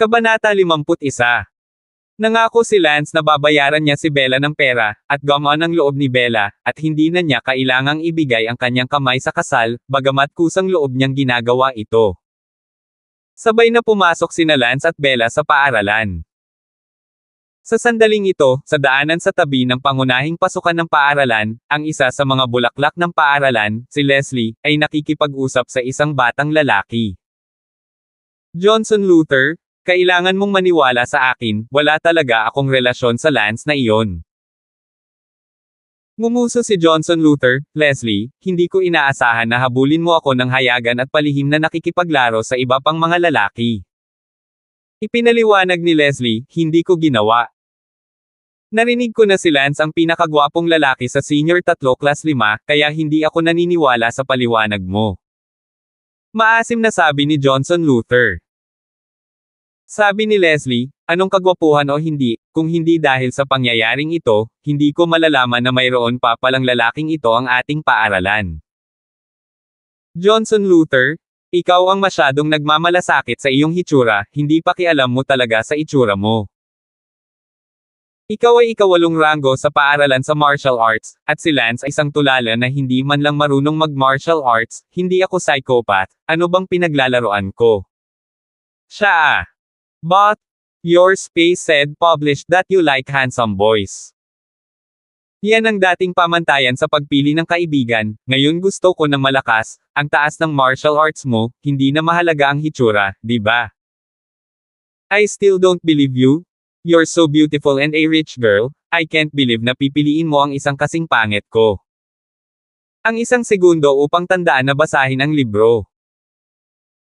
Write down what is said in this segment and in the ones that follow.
Kabanata 51. Nangako si Lance na babayaran niya si Bella ng pera, at gumaan ang loob ni Bella, at hindi na niya kailangang ibigay ang kanyang kamay sa kasal, bagamat kusang loob niyang ginagawa ito. Sabay na pumasok sina Lance at Bella sa paaralan. Sa sandaling ito, sa daanan sa tabi ng pangunahing pasukan ng paaralan, ang isa sa mga bulaklak ng paaralan, si Leslie, ay nakikipag-usap sa isang batang lalaki. Johnson Luther, kailangan mong maniwala sa akin, wala talaga akong relasyon sa Lance na iyon. Ngumuso si Johnson Luther, Leslie, hindi ko inaasahan na habulin mo ako ng hayagan at palihim na nakikipaglaro sa iba pang mga lalaki. Ipinaliwanag ni Leslie, hindi ko ginawa. Narinig ko na si Lance ang pinakagwapong lalaki sa senior 3 class 5, kaya hindi ako naniniwala sa paliwanag mo. Maasim na sabi ni Johnson Luther. Sabi ni Leslie, anong kagwapuhan o hindi, kung hindi dahil sa pangyayaring ito, hindi ko malalaman na mayroon pa palang lalaking ito ang ating paaralan. Johnson Luther, ikaw ang masyadong nagmamalasakit sa iyong hitsura, hindi pakialam mo talaga sa itsura mo. Ikaw ay ikawalong ranggo sa paaralan sa martial arts, at si Lance ay isang tulala na hindi man lang marunong mag-martial arts, hindi ako psychopath, ano bang pinaglalaroan ko? Siya. But, your space said published that you like handsome boys. Yan ang dating pamantayan sa pagpili ng kaibigan, ngayon gusto ko ng malakas, ang taas ng martial arts mo, hindi na mahalaga ang hitsura, di ba? I still don't believe you. You're so beautiful and a rich girl, I can't believe na pipiliin mo ang isang kasing pangit ko. Ang isang segundo upang tandaan na basahin ang libro.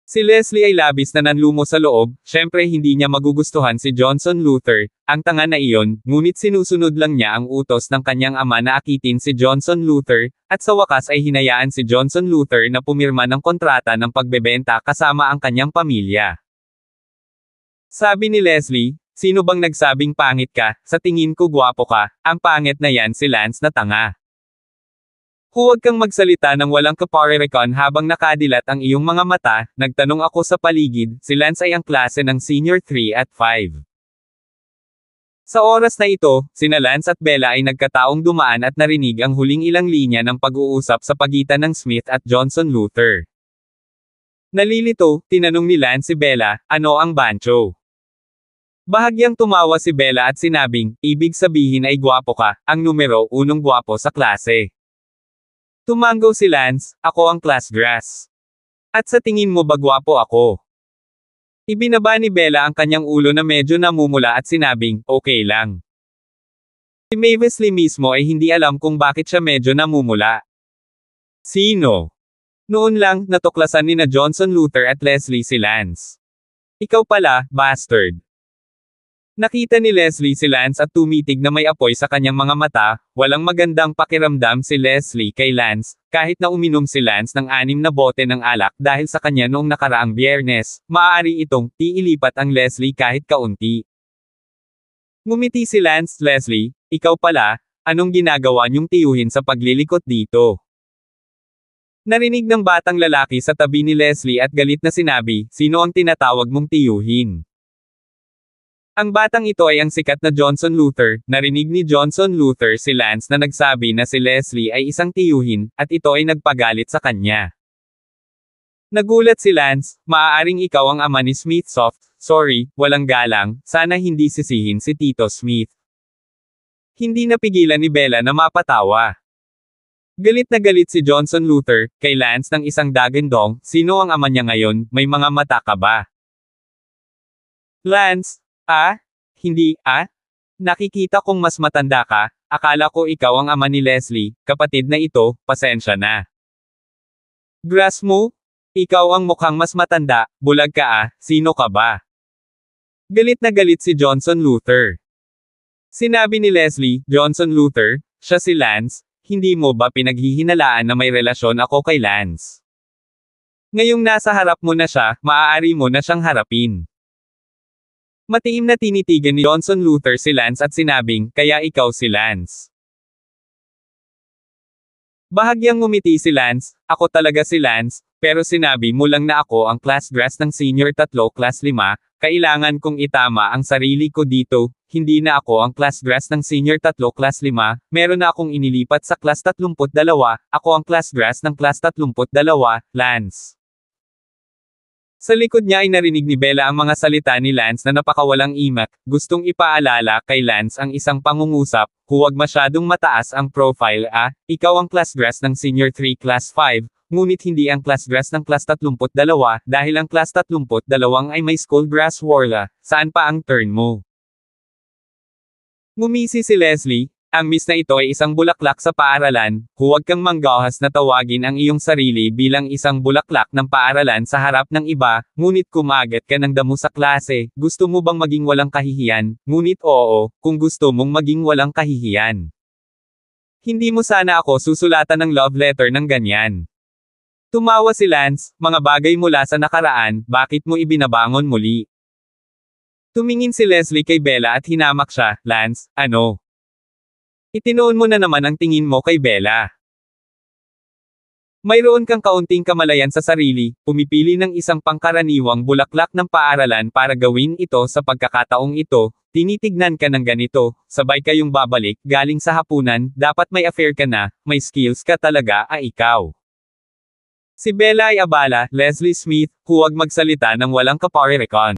Si Leslie ay labis na nanlumo sa loob, syempre hindi niya magugustuhan si Johnson Luther, ang tanga na iyon, ngunit sinusunod lang niya ang utos ng kanyang ama na akitin si Johnson Luther, at sa wakas ay hinayaan si Johnson Luther na pumirma ng kontrata ng pagbebenta kasama ang kanyang pamilya. Sabi ni Leslie, sino bang nagsabing pangit ka, sa tingin ko gwapo ka, ang pangit na yan si Lance na tanga. Huwag kang magsalita ng walang kaparerekon habang nakadilat ang iyong mga mata, nagtanong ako sa paligid, si Lance ay ang klase ng senior 3 at 5. Sa oras na ito, sina Lance at Bella ay nagkataong dumaan at narinig ang huling ilang linya ng pag-uusap sa pagitan ng Smith at Johnson Luther. Nalilito, tinanong ni Lance si Bella, ano ang bancho? Bahagyang tumawa si Bella at sinabing, ibig sabihin ay gwapo ka, ang numero 1 gwapo sa klase. Tumango si Lance, ako ang class grass. At sa tingin mo ba gwapo ako? Ibinaba ni Bella ang kanyang ulo na medyo namumula at sinabing, okay lang. Si Mavis Lee mismo ay hindi alam kung bakit siya medyo namumula. Sino? Noon lang, natuklasan ni na Johnson Luther at Leslie si Lance. Ikaw pala, bastard. Nakita ni Leslie si Lance at tumitig na may apoy sa kanyang mga mata, walang magandang pakiramdam si Leslie kay Lance, kahit na uminom si Lance ng 6 na bote ng alak dahil sa kanya noong nakaraang Biyernes, maaari itong iilipat ang Leslie kahit kaunti. Ngumiti si Lance, Leslie, ikaw pala, anong ginagawa niyong tiyuhin sa paglilikot dito? Narinig ng batang lalaki sa tabi ni Leslie at galit na sinabi, sino ang tinatawag mong tiyuhin? Ang batang ito ay ang sikat na Johnson Luther, narinig ni Johnson Luther si Lance na nagsabi na si Leslie ay isang tiyuhin, at ito ay nagpagalit sa kanya. Nagulat si Lance, maaaring ikaw ang ama ni Smith Soft, sorry, walang galang, sana hindi sisihin si Tito Smith. Hindi napigilan ni Bella na mapatawa. Galit na galit si Johnson Luther, kay Lance ng isang dagandong, sino ang ama niya ngayon, may mga mata ka ba? Lance, hindi, nakikita kong mas matanda ka, akala ko ikaw ang ama ni Leslie, kapatid na ito, pasensya na. Grass mo? Ikaw ang mukhang mas matanda, bulag ka sino ka ba? Galit na galit si Johnson Luther. Sinabi ni Leslie, Johnson Luther, siya si Lance, hindi mo ba pinaghihinalaan na may relasyon ako kay Lance? Ngayong nasa harap mo na siya, maaari mo na siyang harapin. Matiim na tinitigan ni Johnson Luther si Lance at sinabing, kaya ikaw si Lance. Bahagyang ngumiti si Lance, ako talaga si Lance, pero sinabi mo lang na ako ang class dress ng senior 3 class 5, kailangan kong itama ang sarili ko dito, hindi na ako ang class dress ng senior 3 class 5, meron na akong inilipat sa class 32, ako ang class dress ng class 32, Lance. Sa likod niya ay narinig ni Bella ang mga salita ni Lance na napakawalang imak, gustong ipaalala kay Lance ang isang pangungusap, huwag masyadong mataas ang profile ikaw ang class dress ng senior 3 class 5, ngunit hindi ang class dress ng class 32, dahil ang class 32 ay may school dress war saan pa ang turn mo? Ngumisi si Leslie, ang miss na ito ay isang bulaklak sa paaralan, huwag kang manggahas na tawagin ang iyong sarili bilang isang bulaklak ng paaralan sa harap ng iba, ngunit kumagat ka ng damo sa klase, gusto mo bang maging walang kahihiyan, ngunit oo, kung gusto mong maging walang kahihiyan. Hindi mo sana ako susulatan ng love letter ng ganyan. Tumawa si Lance, mga bagay mula sa nakaraan, bakit mo ibinabangon muli? Tumingin si Leslie kay Bella at hinamak siya, Lance, ano? Itinoon mo na naman ang tingin mo kay Bella. Mayroon kang kaunting kamalayan sa sarili, pumipili ng isang pangkaraniwang bulaklak ng paaralan para gawin ito sa pagkakataong ito, tinitignan ka ng ganito, sabay kayong babalik, galing sa hapunan, dapat may affair ka na, may skills ka talaga, ikaw. Si Bella ay abala, Leslie Smith, huwag magsalita ng walang kaparerekon.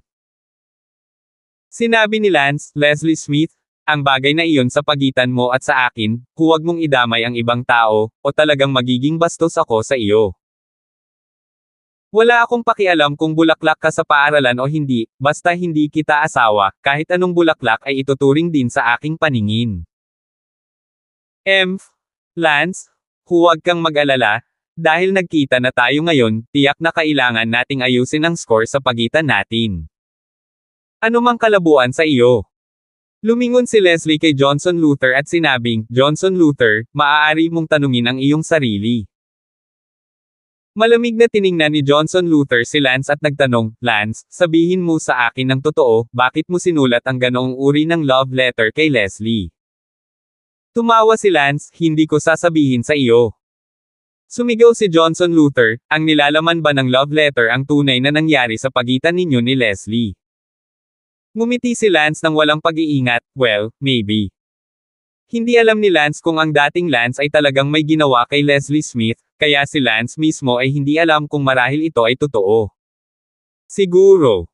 Sinabi ni Lance, Leslie Smith, ang bagay na iyon sa pagitan mo at sa akin, huwag mong idamay ang ibang tao, o talagang magiging bastos ako sa iyo. Wala akong pakialam kung bulaklak ka sa paaralan o hindi, basta hindi kita asawa, kahit anong bulaklak ay ituturing din sa aking paningin. Lance, huwag kang mag-alala, dahil nagkita na tayo ngayon, tiyak na kailangan nating ayusin ang score sa pagitan natin. Ano mang kalabuan sa iyo? Lumingon si Leslie kay Johnson Luther at sinabing, Johnson Luther, maaari mong tanungin ang iyong sarili. Malamig na tiningnan ni Johnson Luther si Lance at nagtanong, Lance, sabihin mo sa akin ng totoo, bakit mo sinulat ang ganoong uri ng love letter kay Leslie? Tumawa si Lance, hindi ko sasabihin sa iyo. Sumigaw si Johnson Luther, ang nilalaman ba ng love letter ang tunay na nangyari sa pagitan ninyo ni Leslie? Ngumiti si Lance ng walang pag-iingat, well, maybe. Hindi alam ni Lance kung ang dating Lance ay talagang may ginawa kay Leslie Smith, kaya si Lance mismo ay hindi alam kung marahil ito ay totoo. Siguro.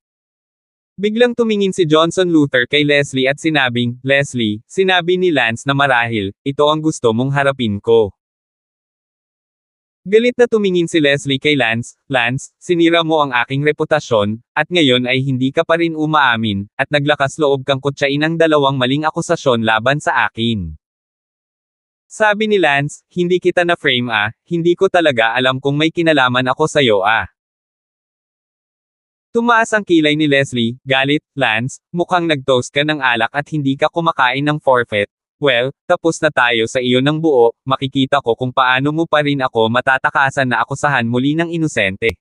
Biglang tumingin si Johnson Luther kay Leslie at sinabing, Leslie, sinabi ni Lance na marahil, ito ang gusto mong harapin ko. Galit na tumingin si Leslie kay Lance, Lance, sinira mo ang aking reputasyon, at ngayon ay hindi ka pa rin umaamin, at naglakas loob kang kutsain ang dalawang maling akusasyon laban sa akin. Sabi ni Lance, hindi kita na-frame hindi ko talaga alam kung may kinalaman ako sa'yo Tumaas ang kilay ni Leslie, galit, Lance, mukhang nag-toast ka ng alak at hindi ka kumakain ng forfeit. Well, tapos na tayo sa iyo ng buo, makikita ko kung paano mo pa rin ako matatakasan na akusahan muli ng inosente.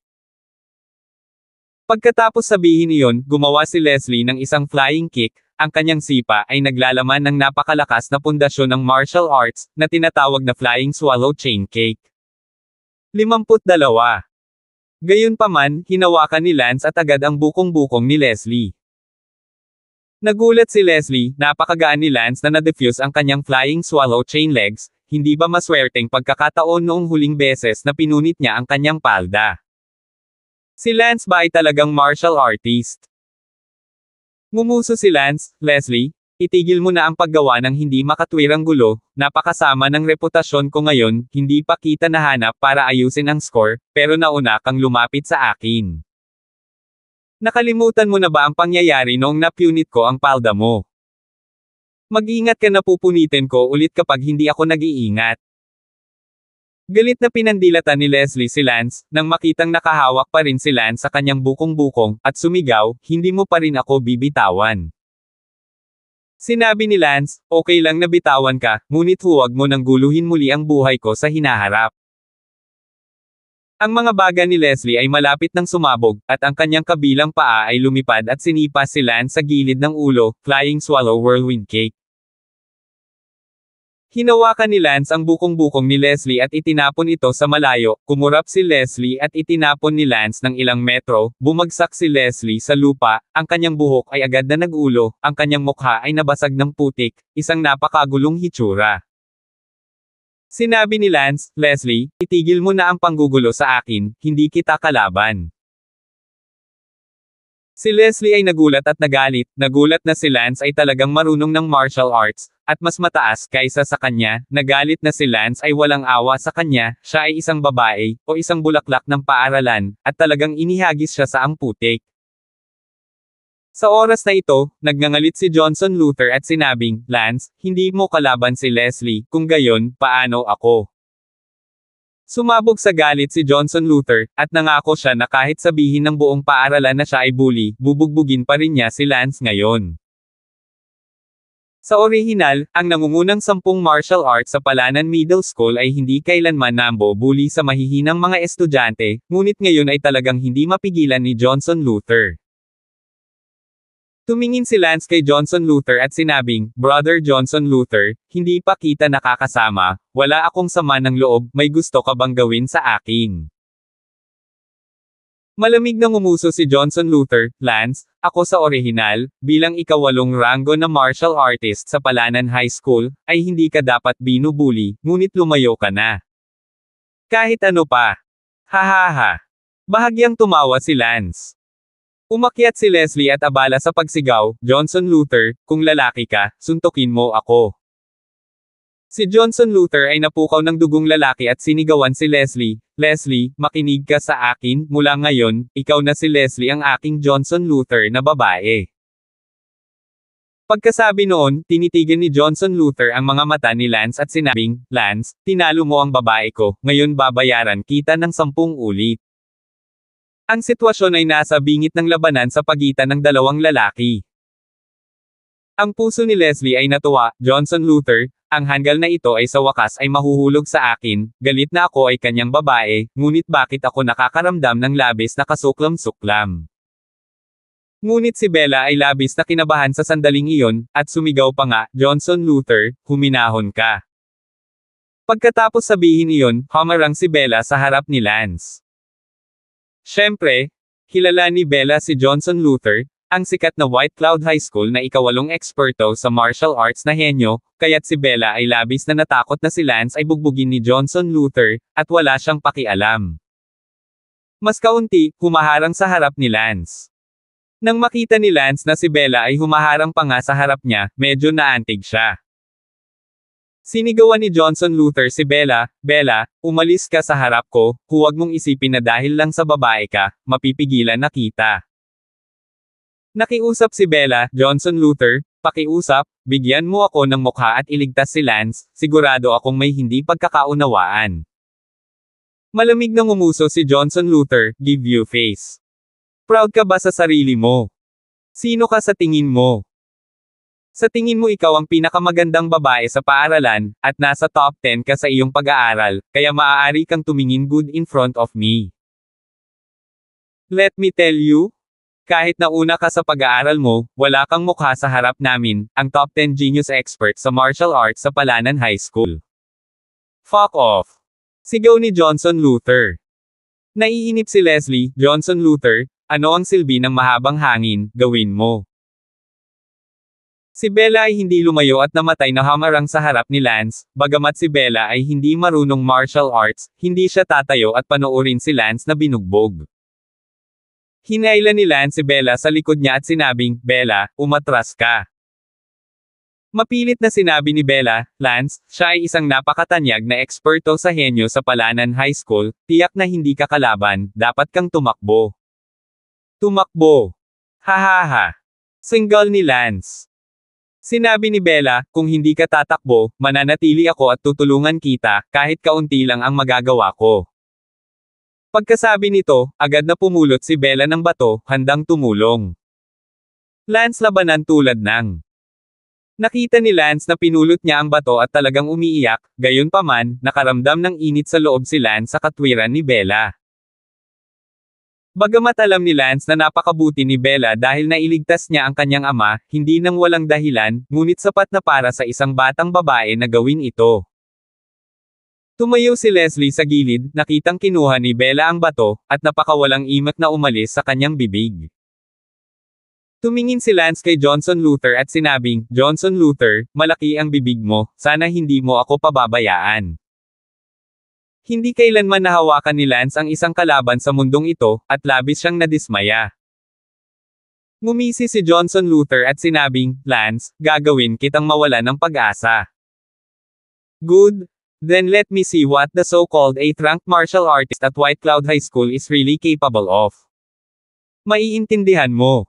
Pagkatapos sabihin iyon, gumawa si Leslie ng isang flying kick, ang kanyang sipa ay naglalaman ng napakalakas na pundasyon ng martial arts, na tinatawag na flying swallow chain cake. 52. Gayunpaman, hinawakan ni Lance at agad ang bukong-bukong ni Leslie. Nagulat si Leslie, napakagaan ni Lance na na-defuse ang kanyang flying swallow chain legs, hindi ba maswerteng pagkakataon noong huling beses na pinunit niya ang kanyang palda? Si Lance ba ay talagang martial artist? Ngumuso si Lance, Leslie, itigil mo na ang paggawa ng hindi makatwirang gulo, napakasama ng reputasyon ko ngayon, hindi pa kita nahanap para ayusin ang score, pero nauna kang lumapit sa akin. Nakalimutan mo na ba ang pangyayari noong napunit ko ang palda mo? Mag-ingat ka na pupunitin ko ulit kapag hindi ako nag-iingat. Galit na pinandilatan ni Leslie si Lance, nang makitang nakahawak pa rin si Lance sa kanyang bukong-bukong, at sumigaw, hindi mo pa rin ako bibitawan. Sinabi ni Lance, okay lang na bitawan ka, ngunit huwag mo nang guluhin muli ang buhay ko sa hinaharap. Ang mga baga ni Leslie ay malapit nang sumabog, at ang kanyang kabilang paa ay lumipad at sinipa si Lance sa gilid ng ulo, flying swallow whirlwind cake. Hinawakan ni Lance ang bukong-bukong ni Leslie at itinapon ito sa malayo, kumurap si Leslie at itinapon ni Lance ng ilang metro, bumagsak si Leslie sa lupa, ang kanyang buhok ay agad na nag-ulo, ang kanyang mukha ay nabasag ng putik, isang napakagulong hitsura. Sinabi ni Lance, Leslie, itigil mo na ang panggugulo sa akin, hindi kita kalaban. Si Leslie ay nagulat at nagalit, nagulat na si Lance ay talagang marunong ng martial arts, at mas mataas kaysa sa kanya, nagalit na si Lance ay walang awa sa kanya, siya ay isang babae, o isang bulaklak ng paaralan, at talagang inihagis siya sa ang putik. Sa oras na ito, nagngangalit si Johnson Luther at sinabing, Lance, hindi mo kalaban si Leslie, kung gayon, paano ako? Sumabog sa galit si Johnson Luther, at nangako siya na kahit sabihin ng buong paaralan na siya ay bully, bubugbugin pa rin niya si Lance ngayon. Sa orihinal, ang nangungunang 10 martial arts sa Palanan Middle School ay hindi kailanman nambo-bully sa mahihinang mga estudyante, ngunit ngayon ay talagang hindi mapigilan ni Johnson Luther. Tumingin si Lance kay Johnson Luther at sinabing, Brother Johnson Luther, hindi pa kita nakakasama, wala akong sama ng loob, may gusto ka bang gawin sa akin? Malamig na ngumuso si Johnson Luther, Lance, ako sa orihinal, bilang ikawalong ranggo na martial artist sa Palanan High School, ay hindi ka dapat binubuli, ngunit lumayo ka na. Kahit ano pa. Hahaha. Bahagyang tumawa si Lance. Umakyat si Leslie at abala sa pagsigaw, Johnson Luther, kung lalaki ka, suntukin mo ako. Si Johnson Luther ay napukaw ng dugong lalaki at sinigawan si Leslie, Leslie, makinig ka sa akin, mula ngayon, ikaw na si Leslie ang aking Johnson Luther na babae. Pagkasabi noon, tinitigan ni Johnson Luther ang mga mata ni Lance at sinabing, Lance, tinalo mo ang babae ko, ngayon babayaran kita ng 10 ulit. Ang sitwasyon ay nasa bingit ng labanan sa pagitan ng dalawang lalaki. Ang puso ni Leslie ay natuwa, Johnson Luther, ang hanggal na ito ay sa wakas ay mahuhulog sa akin, galit na ako ay kanyang babae, ngunit bakit ako nakakaramdam ng labis na kasuklam-suklam. Ngunit si Bella ay labis na kinabahan sa sandaling iyon, at sumigaw pa nga, Johnson Luther, huminahon ka. Pagkatapos sabihin iyon, humarang si Bella sa harap ni Lance. Siyempre, kilala ni Bella si Johnson Luther, ang sikat na White Cloud High School na ikawalong eksperto sa martial arts na henyo, kaya't si Bella ay labis na natakot na si Lance ay bugbugin ni Johnson Luther, at wala siyang pakialam. Mas kaunti, humaharang sa harap ni Lance. Nang makita ni Lance na si Bella ay humaharang pa nga sa harap niya, medyo naantig siya. Sinigawan ni Johnson Luther si Bella, Bella, umalis ka sa harap ko, huwag mong isipin na dahil lang sa babae ka, mapipigilan na kita. Nakiusap si Bella, Johnson Luther, pakiusap, bigyan mo ako ng mukha at iligtas si Lance, sigurado akong may hindi pagkakaunawaan. Malamig na ngumuso si Johnson Luther, give you face. Proud ka ba sa sarili mo? Sino ka sa tingin mo? Sa tingin mo ikaw ang pinakamagandang babae sa paaralan, at nasa top 10 ka sa iyong pag-aaral, kaya maaari kang tumingin good in front of me. Let me tell you, kahit nauna ka sa pag-aaral mo, wala kang mukha sa harap namin, ang top 10 genius expert sa martial arts sa Palanan High School. Fuck off! Sigaw ni Johnson Luther. Naiinip si Leslie, Johnson Luther, ano ang silbi ng mahabang hangin, gawin mo. Si Bella ay hindi lumayo at namatay na hamarang sa harap ni Lance, bagamat si Bella ay hindi marunong martial arts, hindi siya tatayo at panoorin si Lance na binugbog. Hinailan ni Lance si Bella sa likod niya at sinabing, Bella, umatras ka. Mapilit na sinabi ni Bella, Lance, siya ay isang napakatanyag na eksperto sa henyo sa Palanan High School, tiyak na hindi ka kalaban, dapat kang tumakbo. Tumakbo. Hahaha. Single ni Lance. Sinabi ni Bella, kung hindi ka tatakbo, mananatili ako at tutulungan kita, kahit kaunti lang ang magagawa ko. Pagkasabi nito, agad na pumulot si Bella ng bato, handang tumulong. Lance labanan tulad ng. Nakita ni Lance na pinulot niya ang bato at talagang umiiyak, gayunpaman, nakaramdam ng init sa loob si Lance sa katwiran ni Bella. Bagamat alam ni Lance na napakabuti ni Bella dahil nailigtas niya ang kanyang ama, hindi nang walang dahilan, ngunit sapat na para sa isang batang babae na gawin ito. Tumayo si Leslie sa gilid, nakitang kinuha ni Bella ang bato, at napakawalang imak na umalis sa kanyang bibig. Tumingin si Lance kay Johnson Luther at sinabing, "Johnson Luther, malaki ang bibig mo, sana hindi mo ako pababayaan." Hindi kailanman nahawakan ni Lance ang isang kalaban sa mundong ito, at labis siyang nadismaya. Ngumisi si Johnson Luther at sinabing, "Lance, gagawin kitang mawala ng pag-asa." "Good. Then let me see what the so-called 8th-ranked martial artist at White Cloud High School is really capable of." Maiintindihan mo.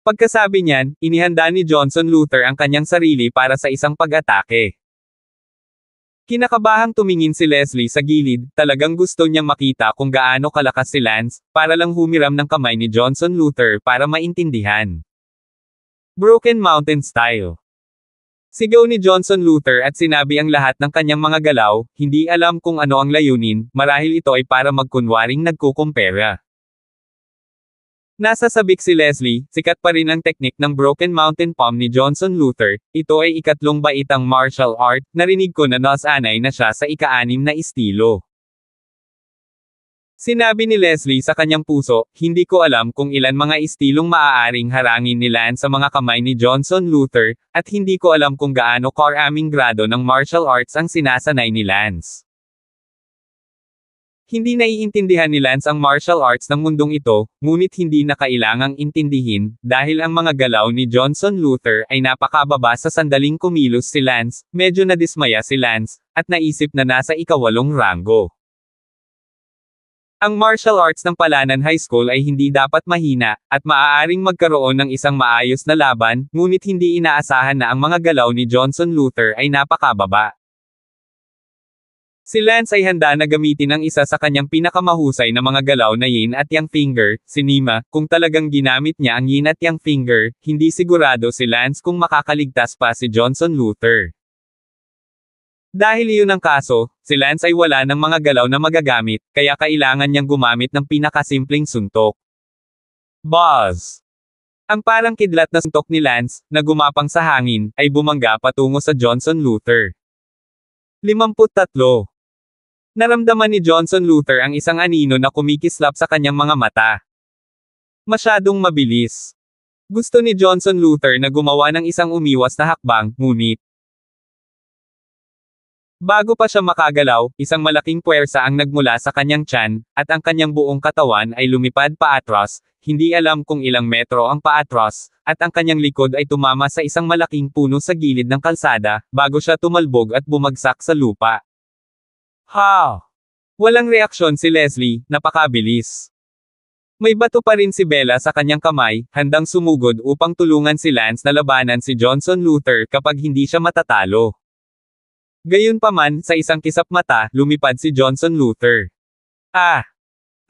Pagkasabi niyan, inihanda ni Johnson Luther ang kanyang sarili para sa isang pag-atake. Kinakabahang tumingin si Leslie sa gilid, talagang gusto niyang makita kung gaano kalakas si Lance, para lang humiram ng kamay ni Johnson Luther para maintindihan. Broken Mountain Style. Sigaw ni Johnson Luther at sinabi ang lahat ng kanyang mga galaw, hindi alam kung ano ang layunin, marahil ito ay para magkunwaring nagkukumpera. Nasa sabik si Leslie, sikat pa rin ang teknik ng Broken Mountain Palm ni Johnson Luther, ito ay ikatlong baitang martial art, narinig ko na nasanay na siya sa ika-6 na estilo. Sinabi ni Leslie sa kanyang puso, hindi ko alam kung ilan mga estilong maaaring harangin ni Lance sa mga kamay ni Johnson Luther, at hindi ko alam kung gaano karaming grado ng martial arts ang sinasanay ni Lance. Hindi naiintindihan ni Lance ang martial arts ng mundong ito, ngunit hindi na kailangang intindihin, dahil ang mga galaw ni Johnson Luther ay napakababa sa sandaling kumilos si Lance, medyo nadismaya si Lance, at naisip na nasa ika-8 ranggo. Ang martial arts ng Palanan High School ay hindi dapat mahina, at maaaring magkaroon ng isang maayos na laban, ngunit hindi inaasahan na ang mga galaw ni Johnson Luther ay napakababa. Si Lance ay handa na gamitin ang isa sa kanyang pinakamahusay na mga galaw na yin at yang finger, si Nima, kung talagang ginamit niya ang yin at yang finger, hindi sigurado si Lance kung makakaligtas pa si Johnson Luther. Dahil iyon ang kaso, si Lance ay wala ng mga galaw na magagamit, kaya kailangan niyang gumamit ng pinakasimpleng suntok. Buzz! Ang parang kidlat na suntok ni Lance, na gumapang sa hangin, ay bumangga patungo sa Johnson Luther. 53. Naramdaman ni Johnson Luther ang isang anino na kumikislap sa kanyang mga mata. Masyadong mabilis. Gusto ni Johnson Luther na gumawa ng isang umiwas na hakbang, ngunit bago pa siya makagalaw, isang malaking puwersa ang nagmula sa kanyang tiyan, at ang kanyang buong katawan ay lumipad paatras, hindi alam kung ilang metro ang paatras, at ang kanyang likod ay tumama sa isang malaking puno sa gilid ng kalsada, bago siya tumalbog at bumagsak sa lupa. Ha! Walang reaksyon si Leslie, napakabilis. May bato pa rin si Bella sa kanyang kamay, handang sumugod upang tulungan si Lance na labanan si Johnson Luther kapag hindi siya matatalo. Gayunpaman, sa isang kisap mata, lumipad si Johnson Luther. Ah!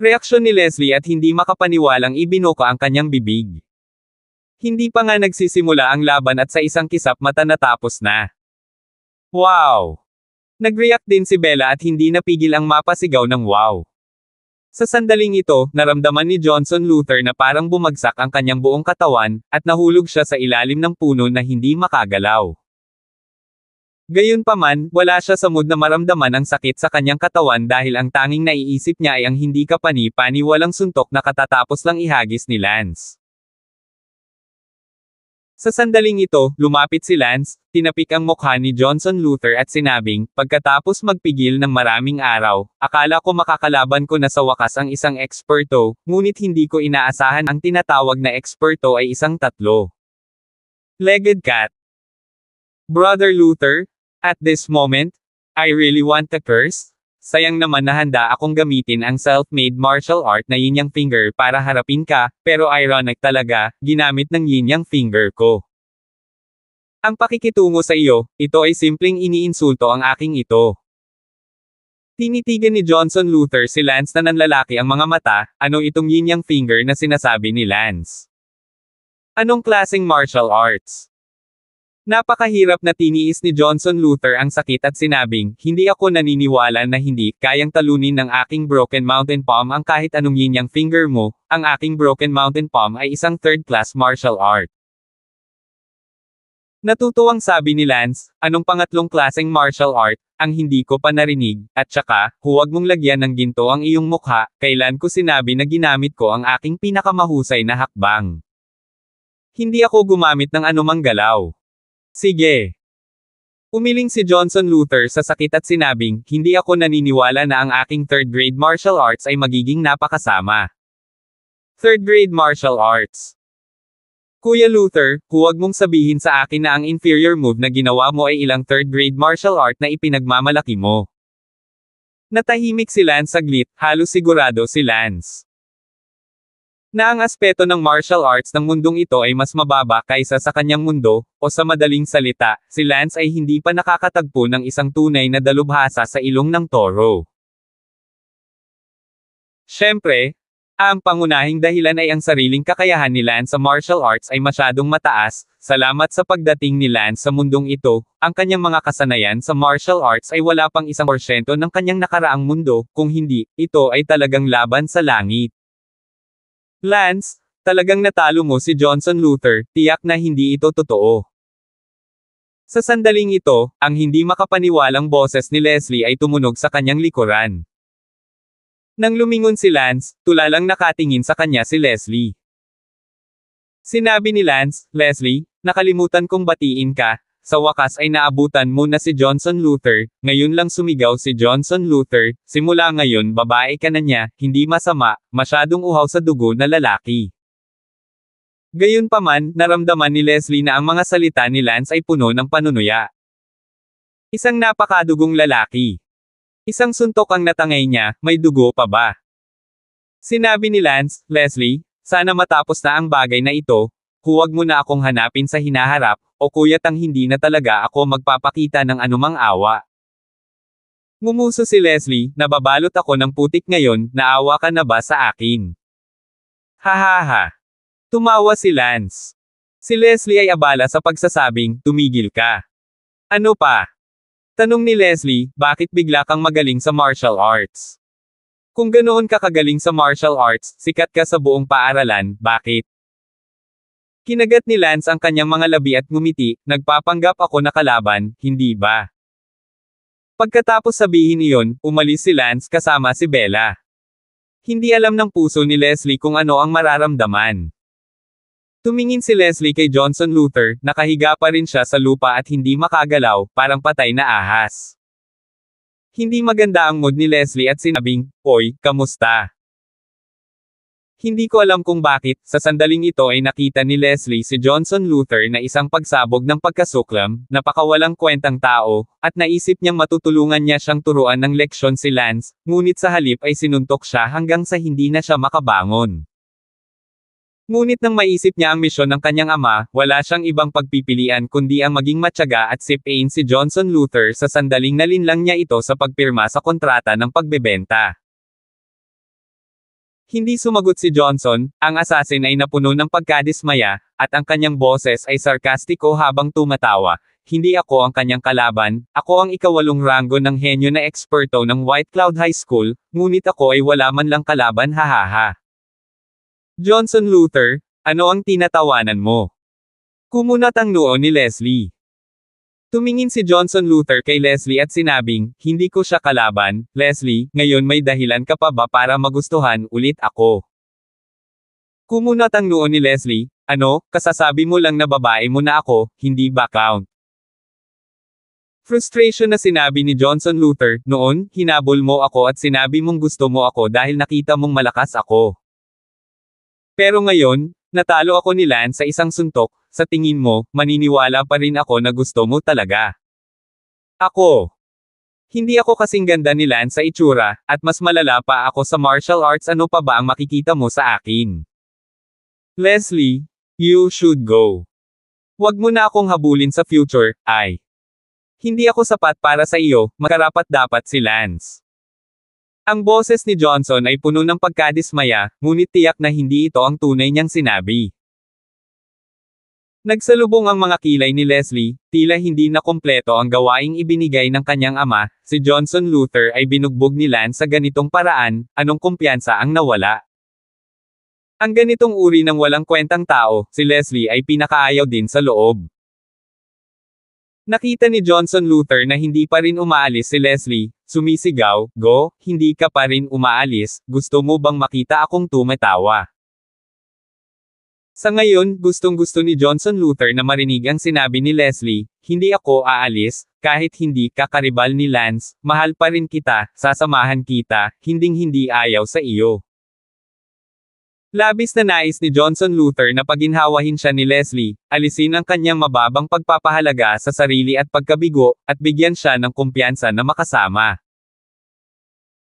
Reaksyon ni Leslie at hindi makapaniwalang ibinuka ang kanyang bibig. Hindi pa nga nagsisimula ang laban at sa isang kisap mata natapos na. Wow! Nag-react din si Bella at hindi napigil ang mapasigaw ng wow. Sa sandaling ito, naramdaman ni Johnson Luther na parang bumagsak ang kanyang buong katawan, at nahulog siya sa ilalim ng puno na hindi makagalaw. Gayunpaman, wala siya sa mood na maramdaman ang sakit sa kanyang katawan dahil ang tanging naiisip niya ay ang hindi kapani-pani walang suntok na katatapos lang ihagis ni Lance. Sa sandaling ito, lumapit si Lance, tinapik ang mukha ni Johnson Luther at sinabing, pagkatapos magpigil ng maraming araw, akala ko makakalaban ko na sa wakas ang isang eksperto, ngunit hindi ko inaasahan ang tinatawag na eksperto ay isang 3-legged cat. Brother Luther, at this moment, I really want to curse. Sayang naman na handa akong gamitin ang self-made martial art na yin yang finger para harapin ka, pero ironic talaga, ginamit ng yin yang finger ko. Ang pakikitungo sa iyo, ito ay simpleng iniinsulto ang aking ito. Tinitigan ni Johnson Luther si Lance na nanlalaki ang mga mata, ano itong yin yang finger na sinasabi ni Lance? Anong klaseng martial arts? Napakahirap na tiniis ni Johnson Luther ang sakit at sinabing, hindi ako naniniwala na hindi kayang talunin ng aking broken mountain palm ang kahit anong yin yang finger mo, ang aking broken mountain palm ay isang third-class martial art. Natutuwang sabi ni Lance, anong pangatlong klaseng martial art, ang hindi ko pa narinig, at saka, huwag mong lagyan ng ginto ang iyong mukha, kailan ko sinabi na ginamit ko ang aking pinakamahusay na hakbang. Hindi ako gumamit ng anumang galaw. Sige. Umiling si Johnson Luther sa sakit at sinabing, hindi ako naniniwala na ang aking third-grade martial arts ay magiging napakasama. Third-grade martial arts. Kuya Luther, huwag mong sabihin sa akin na ang inferior move na ginawa mo ay ilang third-grade martial art na ipinagmamalaki mo. Natahimik si Lance saglit, halos sigurado si Lance na ang aspeto ng martial arts ng mundong ito ay mas mababa kaysa sa kanyang mundo, o sa madaling salita, si Lance ay hindi pa nakakatagpo ng isang tunay na dalubhasa sa ilong ng toro. Siyempre, ang pangunahing dahilan ay ang sariling kakayahan ni Lance sa martial arts ay masyadong mataas. Salamat sa pagdating ni Lance sa mundong ito, ang kanyang mga kasanayan sa martial arts ay wala pang 1% ng kanyang nakaraang mundo, kung hindi, ito ay talagang laban sa langit. Lance, talagang natalo mo si Johnson Luther, tiyak na hindi ito totoo. Sa sandaling ito, ang hindi makapaniwalang boses ni Leslie ay tumunog sa kanyang likuran. Nang lumingon si Lance, tulalang nakatingin sa kanya si Leslie. Sinabi ni Lance, Leslie, nakalimutan kong batiin ka, sa wakas ay naabutan mo na si Johnson Luther, ngayon lang sumigaw si Johnson Luther, simula ngayon babae ka na niya, hindi masama, masyadong uhaw sa dugo na lalaki. Gayunpaman, naramdaman ni Leslie na ang mga salita ni Lance ay puno ng panunuya. Isang napakadugong lalaki. Isang suntok ang natangay niya, may dugo pa ba? Sinabi ni Lance, Leslie, sana matapos na ang bagay na ito, huwag mo na akong hanapin sa hinaharap, o kuyatang hindi na talaga ako magpapakita ng anumang awa. Ngumuso si Leslie, nababalot ako ng putik ngayon, naawa ka na ba sa akin? Hahaha. Tumawa si Lance. Si Leslie ay abala sa pagsasabing, tumigil ka. Ano pa? Tanong ni Leslie, bakit bigla kang magaling sa martial arts? Kung ganoon ka kagaling sa martial arts, sikat ka sa buong paaralan, bakit? Kinagat ni Lance ang kanyang mga labi at ngumiti, nagpapanggap ako na kalaban, hindi ba? Pagkatapos sabihin iyon, umalis si Lance kasama si Bella. Hindi alam ng puso ni Leslie kung ano ang mararamdaman. Tumingin si Leslie kay Johnson Luther, nakahiga pa rin siya sa lupa at hindi makagalaw, parang patay na ahas. Hindi maganda ang mood ni Leslie at sinabing, Oy, kamusta? Hindi ko alam kung bakit, sa sandaling ito ay nakita ni Leslie si Johnson Luther na isang pagsabog ng pagkasuklam, napakawalang kwentang tao, at naisip niyang matutulungan niya siyang turuan ng leksyon si Lance, ngunit sa halip ay sinuntok siya hanggang sa hindi na siya makabangon. Ngunit nang maisip niya ang misyon ng kanyang ama, wala siyang ibang pagpipilian kundi ang maging matyaga at sipain si Johnson Luther sa sandaling nalinlang niya ito sa pagpirma sa kontrata ng pagbebenta. Hindi sumagot si Johnson, ang assassin ay napuno ng pagkadismaya, at ang kanyang boses ay sarkastiko habang tumatawa. Hindi ako ang kanyang kalaban, ako ang ikawalong ranggo ng henyo na eksperto ng White Cloud High School, ngunit ako ay wala man lang kalaban hahaha. Johnson Luther, ano ang tinatawanan mo? Kumunat ang noo ni Leslie. Tumingin si Johnson Luther kay Leslie at sinabing, hindi ko siya kalaban, Leslie, ngayon may dahilan ka pa ba para magustuhan ulit ako? Kumunat ang noo ni Leslie, ano, kasasabi mo lang na babae mo na ako, hindi ba count? Frustration na sinabi ni Johnson Luther, noon, hinabol mo ako at sinabi mong gusto mo ako dahil nakita mong malakas ako. Pero ngayon, natalo ako ni Lance sa isang suntok, sa tingin mo, maniniwala pa rin ako na gusto mo talaga. Ako. Hindi ako kasing ganda ni Lance sa itsura, at mas malala pa ako sa martial arts, ano pa ba ang makikita mo sa akin? Leslie, you should go. Huwag mo na akong habulin sa future, ay. Hindi ako sapat para sa iyo, makarapat-dapat si Lance. Ang boses ni Johnson ay puno ng pagkadismaya, ngunit tiyak na hindi ito ang tunay niyang sinabi. Nagsalubong ang mga kilay ni Leslie, tila hindi na kumpleto ang gawaing ibinigay ng kanyang ama, si Johnson Luther ay binugbog ni Lance sa ganitong paraan, anong kumpiyansa ang nawala? Ang ganitong uri ng walang kwentang tao, si Leslie ay pinakaayaw din sa loob. Nakita ni Johnson Luther na hindi pa rin umaalis si Leslie, sumisigaw, "Go, hindi ka pa rin umaalis, gusto mo bang makita akong tumatawa?" Sa ngayon, gustong-gusto ni Johnson Luther na marinig ang sinabi ni Leslie, "Hindi ako aalis, kahit hindi ka karibal ni Lance, mahal pa rin kita, sasamahan kita, hinding-hindi ayaw sa iyo." Labis na nais ni Johnson Luther na paginhawahin siya ni Leslie, alisin ang kanyang mababang pagpapahalaga sa sarili at pagkabigo, at bigyan siya ng kumpiyansa na makasama.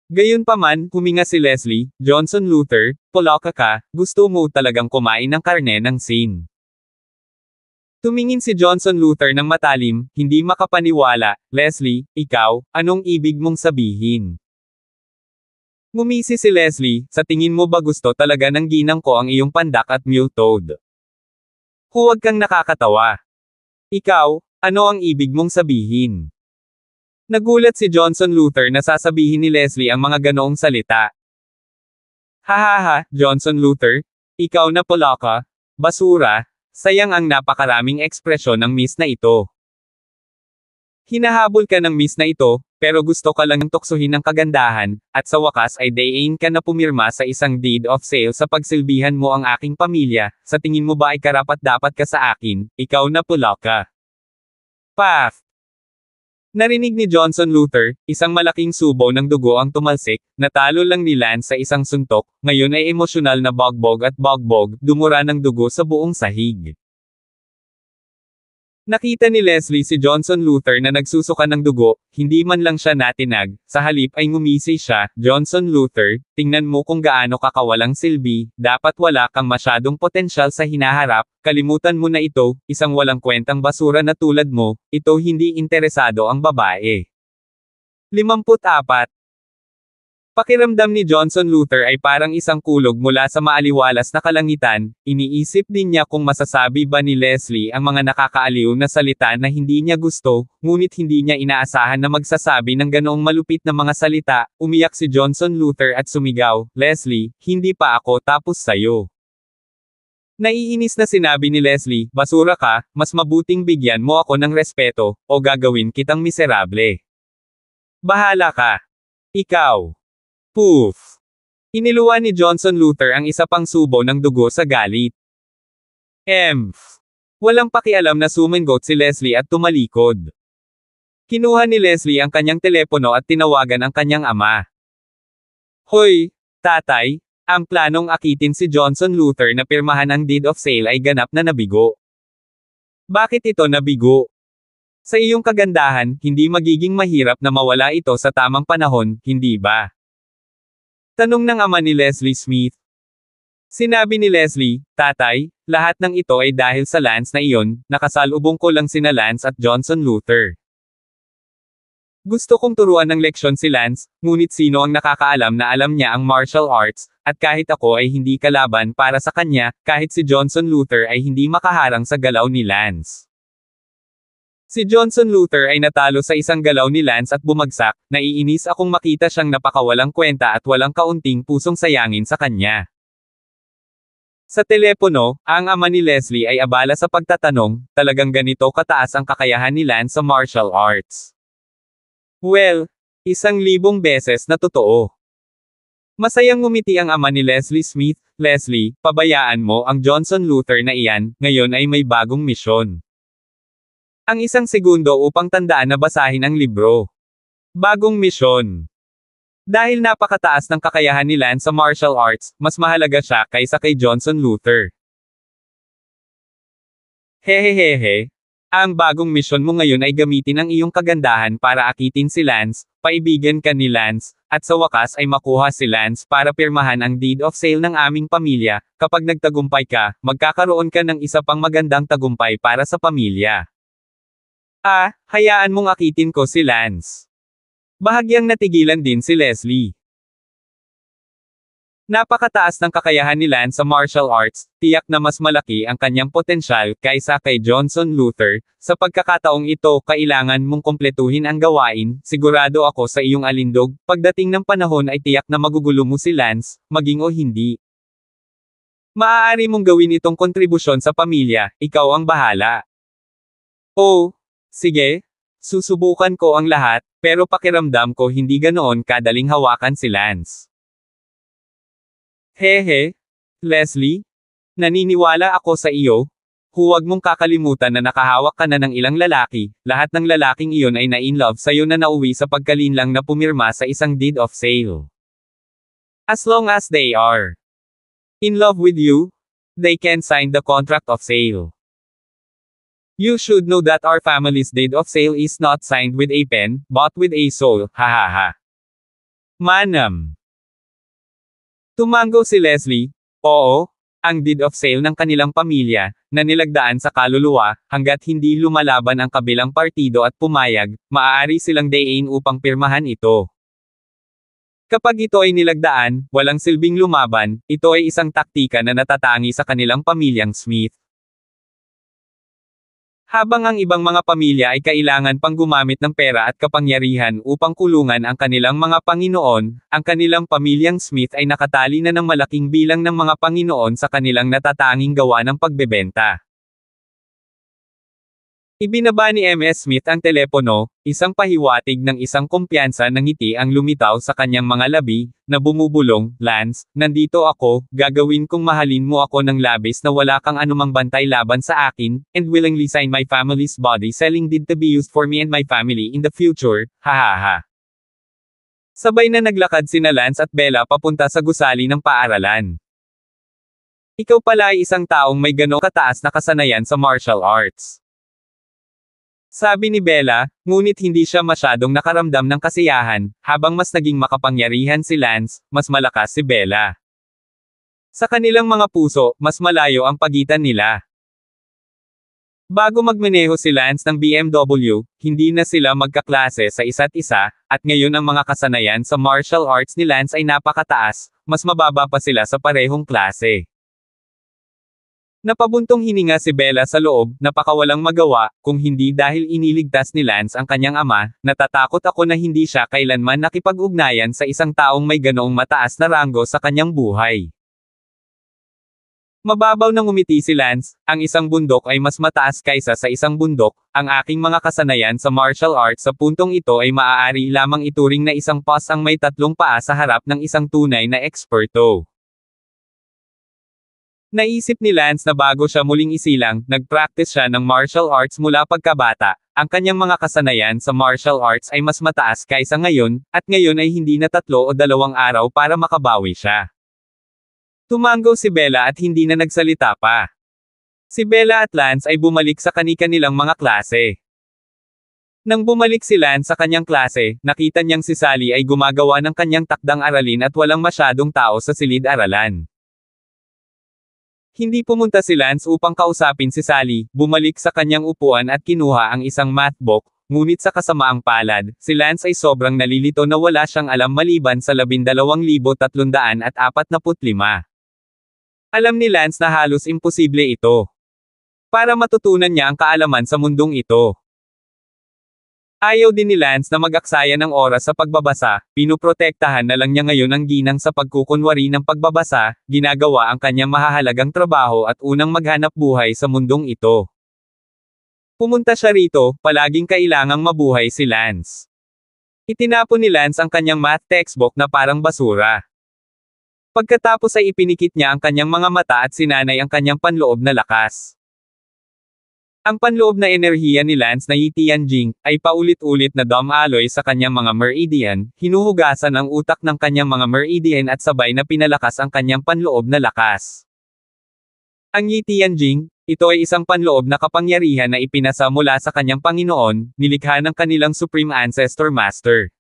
Gayunpaman, huminga si Leslie, "Johnson Luther, poloka ka, gusto mo talagang kumain ng karne ng sin." Tumingin si Johnson Luther ng matalim, hindi makapaniwala, "Leslie, ikaw, anong ibig mong sabihin?" Ngumisi si Leslie, "Sa tingin mo ba gusto talaga ng ginang ko ang iyong pandak at mule toad? Huwag kang nakakatawa. Ikaw, ano ang ibig mong sabihin?" Nagulat si Johnson Luther na sasabihin ni Leslie ang mga ganoong salita. "Hahaha, Johnson Luther, ikaw na poloka, basura, sayang ang napakaraming ekspresyon ng miss na ito. Hinahabol ka ng miss na ito, pero gusto ka lang tuksohin ng kagandahan, at sa wakas ay dayin ka na pumirma sa isang deed of sale sa pagsilbihan mo ang aking pamilya, sa tingin mo ba ay karapat-dapat ka sa akin, ikaw na poloka." Paf! Narinig ni Johnson Luther, isang malaking subo ng dugo ang tumalsik, natalo lang ni Lance sa isang suntok, ngayon ay emosyonal na bogbog at bogbog, dumura ng dugo sa buong sahig. Nakita ni Leslie si Johnson Luther na nagsusuka ng dugo, hindi man lang siya natinag, sa halip ay ngumisi siya, "Johnson Luther, tingnan mo kung gaano ka kawalang silbi, dapat wala kang masyadong potensyal sa hinaharap, kalimutan mo na ito, isang walang kwentang basura na tulad mo, ito hindi interesado ang babae." 54. Pakiramdam ni Johnson Luther ay parang isang kulog mula sa maaliwalas na kalangitan, iniisip din niya kung masasabi ba ni Leslie ang mga nakakaaliw na salita na hindi niya gusto, ngunit hindi niya inaasahan na magsasabi ng ganoong malupit na mga salita, umiyak si Johnson Luther at sumigaw, "Leslie, hindi pa ako tapos sayo." Naiinis na sinabi ni Leslie, "Basura ka, mas mabuting bigyan mo ako ng respeto, o gagawin kitang miserable. Bahala ka. Ikaw." Poof! Iniluwa ni Johnson Luther ang isa pang subo ng dugo sa galit. Emph! Walang pakialam na sumingot si Leslie at tumalikod. Kinuha ni Leslie ang kanyang telepono at tinawagan ang kanyang ama. "Hoy, tatay, ang planong akitin si Johnson Luther na pirmahan ang deed of sale ay ganap na nabigo." "Bakit ito nabigo? Sa iyong kagandahan, hindi magiging mahirap na mawala ito sa tamang panahon, hindi ba?" Tanong ng ama ni Leslie Smith. Sinabi ni Leslie, "Tatay, lahat ng ito ay dahil sa Lance na iyon, nakasalubong ko lang sina Lance at Johnson Luther. Gusto kong turuan ng leksyon si Lance, ngunit sino ang nakakaalam na alam niya ang martial arts, at kahit ako ay hindi kalaban para sa kanya, kahit si Johnson Luther ay hindi makaharang sa galaw ni Lance." Si Johnson Luther ay natalo sa isang galaw ni Lance at bumagsak, naiinis akong makita siyang napakawalang kwenta at walang kaunting pusong sayangin sa kanya. Sa telepono, ang ama ni Leslie ay abala sa pagtatanong, talagang ganito kataas ang kakayahan ni Lance sa martial arts? Well, 1,000 beses na totoo. Masayang ngumiti ang ama ni Leslie Smith, "Leslie, pabayaan mo ang Johnson Luther na iyan, ngayon ay may bagong misyon. Ang 1 segundo upang tandaan na basahin ang libro. Bagong misyon. Dahil napakataas ng kakayahan ni Lance sa martial arts, mas mahalaga siya kaysa kay Johnson Luther. Hehehehe. Ang bagong misyon mo ngayon ay gamitin ang iyong kagandahan para akitin si Lance, paibigan ka ni Lance, at sa wakas ay makuha si Lance para pirmahan ang deed of sale ng aming pamilya. Kapag nagtagumpay ka, magkakaroon ka ng isa pang magandang tagumpay para sa pamilya. Hayaan mong akitin ko si Lance." Bahagyang natigilan din si Leslie. Napakataas ng kakayahan ni Lance sa martial arts, tiyak na mas malaki ang kanyang potensyal kaysa kay Johnson Luther. Sa pagkakataong ito, kailangan mong kumpletuhin ang gawain, sigurado ako sa iyong alindog, pagdating ng panahon ay tiyak na magugulo mo si Lance, maging o hindi. Maaari mong gawin itong kontribusyon sa pamilya, ikaw ang bahala. Oh, sige. Susubukan ko ang lahat, pero pakiramdam ko hindi ganoon kadaling hawakan si Lance. Hehe. Leslie? Naniniwala ako sa iyo. Huwag mong kakalimutan na nakahawak ka na ng ilang lalaki, lahat ng lalaking iyon ay na-in-love sa'yo na nauwi sa pagkalinlang na pumirma sa isang deed of sale. As long as they are in love with you, they can sign the contract of sale. You should know that our family's deed of sale is not signed with a pen, but with a soul, hahaha. Manam. Tumango si Leslie. Oo, ang deed of sale ng kanilang pamilya, na nilagdaan sa kaluluwa, hanggat hindi lumalaban ang kabilang partido at pumayag, maaari silang dayin upang pirmahan ito. Kapag ito ay nilagdaan, walang silbing lumaban, ito ay isang taktika na natatangi sa kanilang pamilyang Smith. Habang ang ibang mga pamilya ay kailangan pang gumamit ng pera at kapangyarihan upang kulungan ang kanilang mga Panginoon, ang kanilang pamilyang Smith ay nakatali na ng malaking bilang ng mga Panginoon sa kanilang natatanging gawa ng pagbebenta. Ibinaba ni M.S. Smith ang telepono, isang pahiwatig ng isang kumpiyansa ng ngiti ang lumitaw sa kanyang mga labi, na bumubulong, Lance, nandito ako, gagawin kong mahalin mo ako ng labis na wala kang anumang bantay laban sa akin, and willingly sign my family's body selling deed to be used for me and my family in the future, hahaha. Sabay na naglakad sina Lance at Bella papunta sa gusali ng paaralan. Ikaw pala ay isang taong may ganong kataas na kasanayan sa martial arts. Sabi ni Bella, ngunit hindi siya masyadong nakaramdam ng kasiyahan, habang mas naging makapangyarihan si Lance, mas malakas si Bella. Sa kanilang mga puso, mas malayo ang pagitan nila. Bago magmaneho si Lance ng BMW, hindi na sila magkaklase sa isa't isa, at ngayon ang mga kasanayan sa martial arts ni Lance ay napakataas, mas mababa pa sila sa parehong klase. Napabuntong hininga si Bella sa loob, napakawalang magawa, kung hindi dahil iniligtas ni Lance ang kanyang ama, natatakot ako na hindi siya kailanman nakipag-ugnayan sa isang taong may ganoong mataas na ranggo sa kanyang buhay. Mababaw nang umiti si Lance, ang isang bundok ay mas mataas kaysa sa isang bundok, ang aking mga kasanayan sa martial arts sa puntong ito ay maaari lamang ituring na isang pos ang may tatlong paa sa harap ng isang tunay na eksperto. Naisip ni Lance na bago siya muling isilang, nag-practice siya ng martial arts mula pagkabata, ang kanyang mga kasanayan sa martial arts ay mas mataas kaysa ngayon, at ngayon ay hindi na 3 o 2 araw para makabawi siya. Tumango si Bella at hindi na nagsalita pa. Si Bella at Lance ay bumalik sa kani-kanilang mga klase. Nang bumalik si Lance sa kanyang klase, nakita niyang si Sally ay gumagawa ng kanyang takdang aralin at walang masyadong tao sa silid-aralan. Hindi pumunta si Lance upang kausapin si Sally, bumalik sa kanyang upuan at kinuha ang isang math book, ngunit sa kasamaang palad, si Lance ay sobrang nalilito na wala siyang alam maliban sa 12,345. Alam ni Lance na halos imposible ito. Para matutunan niya ang kaalaman sa mundong ito. Ayaw din ni Lance na mag-aksaya ng oras sa pagbabasa, pinuprotektahan na lang niya ngayon ang ginang sa pagkukunwari ng pagbabasa, ginagawa ang kanyang mahahalagang trabaho at unang maghanap buhay sa mundong ito. Pumunta siya rito, palaging kailangang mabuhay si Lance. Itinapon ni Lance ang kanyang math textbook na parang basura. Pagkatapos ay ipinikit niya ang kanyang mga mata at sinanay ang kanyang panloob na lakas. Ang panloob na enerhiya ni Lance na Yitianjing, ay paulit-ulit na dumaloy sa kanyang mga meridian, hinuhugasan ang utak ng kanyang mga meridian at sabay na pinalakas ang kanyang panloob na lakas. Ang Yitianjing, ito ay isang panloob na kapangyarihan na ipinasa mula sa kanyang Panginoon, nilikha ng kanilang Supreme Ancestor Master.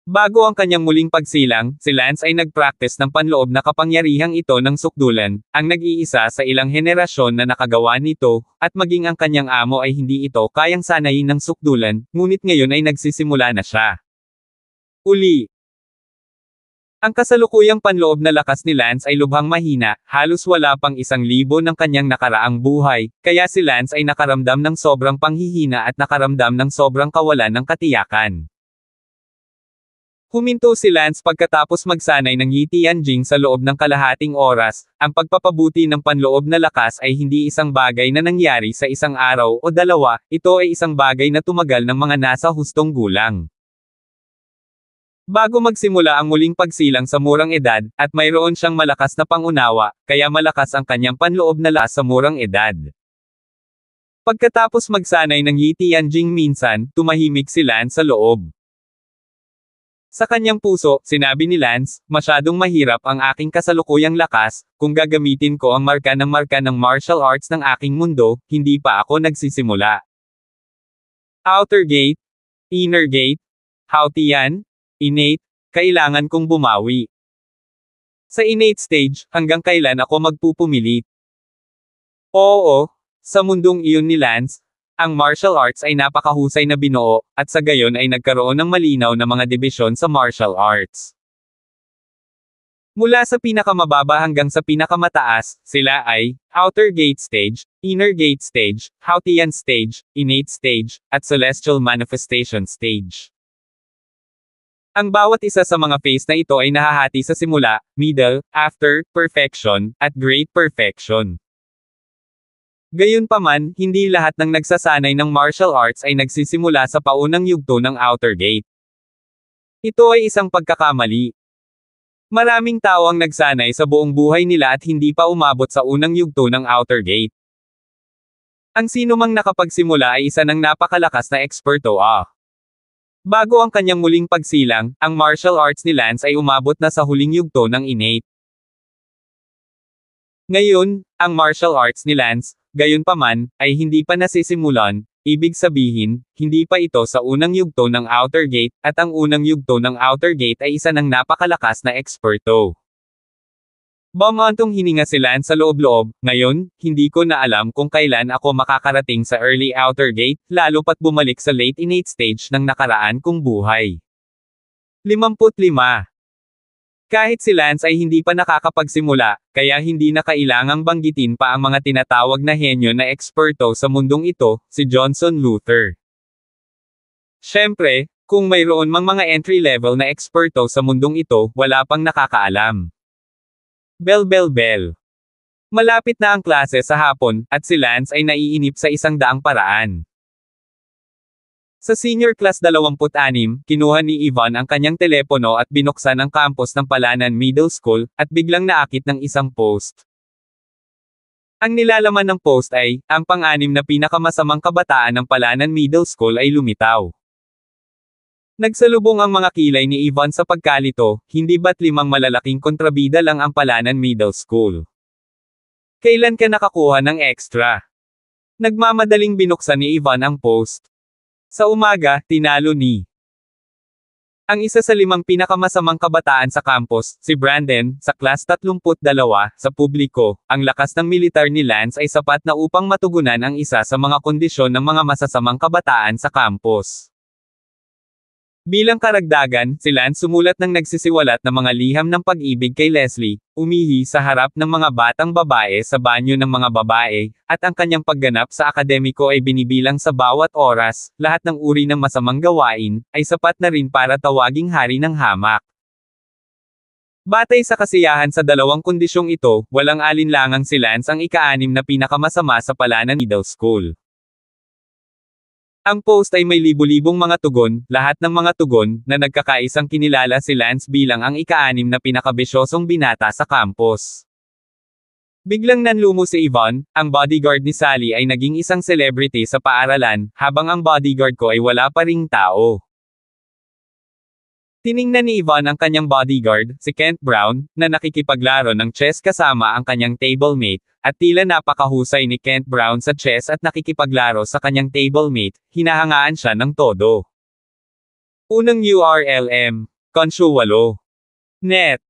Bago ang kanyang muling pagsilang, si Lance ay nag-practice ng panloob na kapangyarihang ito ng sukdulan, ang nag-iisa sa ilang henerasyon na nakagawa nito, at maging ang kanyang amo ay hindi ito kayang sanayin ng sukdulan, ngunit ngayon ay nagsisimula na siya. Uli. Ang kasalukuyang panloob na lakas ni Lance ay lubhang mahina, halos wala pang 1,000 ng kanyang nakaraang buhay, kaya si Lance ay nakaramdam ng sobrang panghihina at nakaramdam ng sobrang kawalan ng katiyakan. Huminto si Lance pagkatapos magsanay ng Yi Tianjing sa loob ng kalahating oras. Ang pagpapabuti ng panloob na lakas ay hindi isang bagay na nangyari sa isang araw o dalawa, ito ay isang bagay na tumagal ng mga nasa hustong gulang. Bago magsimula ang muling pagsilang sa murang edad, at mayroon siyang malakas na pangunawa, kaya malakas ang kanyang panloob na lakas sa murang edad. Pagkatapos magsanay ng Yi Tianjing minsan, tumahimik si Lance sa loob. Sa kanyang puso, sinabi ni Lance, masyadong mahirap ang aking kasalukuyang lakas, kung gagamitin ko ang marka ng martial arts ng aking mundo, hindi pa ako nagsisimula. Outer gate, inner gate, Haotian, innate, kailangan kong bumawi. Sa innate stage, hanggang kailan ako magpupumilit? Oo, sa mundong iyon ni Lance, ang martial arts ay napakahusay na binuo, at sa gayon ay nagkaroon ng malinaw na mga dibisyon sa martial arts. Mula sa pinakamababa hanggang sa pinakamataas, sila ay, outer gate stage, inner gate stage, Haotian stage, innate stage, at celestial manifestation stage. Ang bawat isa sa mga phase na ito ay nahahati sa simula, middle, after, perfection, at great perfection. Gayunpaman, hindi lahat ng nagsasanay ng martial arts ay nagsisimula sa paunang yugto ng outer gate. Ito ay isang pagkakamali. Maraming tao ang nagsanay sa buong buhay nila at hindi pa umabot sa unang yugto ng outer gate. Ang sinumang nakapagsimula ay isa ng napakalakas na eksperto. Bago ang kanyang muling pagsilang, ang martial arts ni Lance ay umabot na sa huling yugto ng innate. Ngayon, ang martial arts ni Lance, gayunpaman, ay hindi pa nasisimulan, ibig sabihin, hindi pa ito sa unang yugto ng outer gate, at ang unang yugto ng outer gate ay isa ng napakalakas na eksperto. Bumantong hininga si Lance sa loob-loob, ngayon, hindi ko na alam kung kailan ako makakarating sa early outer gate, lalo pat bumalik sa late innate stage ng nakaraan kong buhay. 55. Kahit si Lance ay hindi pa nakakapagsimula, kaya hindi na kailangang banggitin pa ang mga tinatawag na henyo na eksperto sa mundong ito, si Johnson Luther. Siyempre, kung mayroon mang mga entry-level na eksperto sa mundong ito, wala pang nakakaalam. Bell bell bell. Malapit na ang klase sa hapon, at si Lance ay naiinip sa 100 paraan. Sa senior class 26, kinuha ni Ivan ang kanyang telepono at binuksan ang campus ng Palanan Middle School, at biglang naakit ng isang post. Ang nilalaman ng post ay, ang pang-anim na pinakamasamang kabataan ng Palanan Middle School ay lumitaw. Nagsalubong ang mga kilay ni Ivan sa pagkalito, hindi ba't 5 malalaking kontrabida lang ang Palanan Middle School? Kailan ka nakakuha ng extra? Nagmamadaling binuksan ni Ivan ang post. Sa umaga, tinalo ni ang isa sa 5 pinakamasamang kabataan sa campus, si Brandon, sa class 32, sa publiko. Ang lakas ng militar ni Lance ay sapat na upang matugunan ang isa sa mga kondisyon ng mga masasamang kabataan sa campus. Bilang karagdagan, si Lance sumulat ng nagsisiwalat na mga liham ng pag-ibig kay Leslie, umihi sa harap ng mga batang babae sa banyo ng mga babae, at ang kanyang pagganap sa akademiko ay binibilang sa bawat oras, lahat ng uri ng masamang gawain, ay sapat na rin para tawaging hari ng hamak. Batay sa kasiyahan sa dalawang kondisyong ito, walang alinlangang si Lance ang ika-6 na pinakamasama sa Palanan Middle School. Ang post ay may libu-libong mga tugon, lahat ng mga tugon, na nagkakaisang kinilala si Lance bilang ang ika-6 na pinakabisyosong binata sa campus. Biglang nanlumo si Yvonne, ang bodyguard ni Sally ay naging isang celebrity sa paaralan, habang ang bodyguard ko ay wala pa ring tao. Tiningnan ni Yvonne ang kanyang bodyguard, si Kent Brown, na nakikipaglaro ng chess kasama ang kanyang tablemate, at tila napakahusay ni Kent Brown sa chess at nakikipaglaro sa kanyang tablemate, hinahangaan siya ng todo. Unang URLM, Konsyo 8. Net.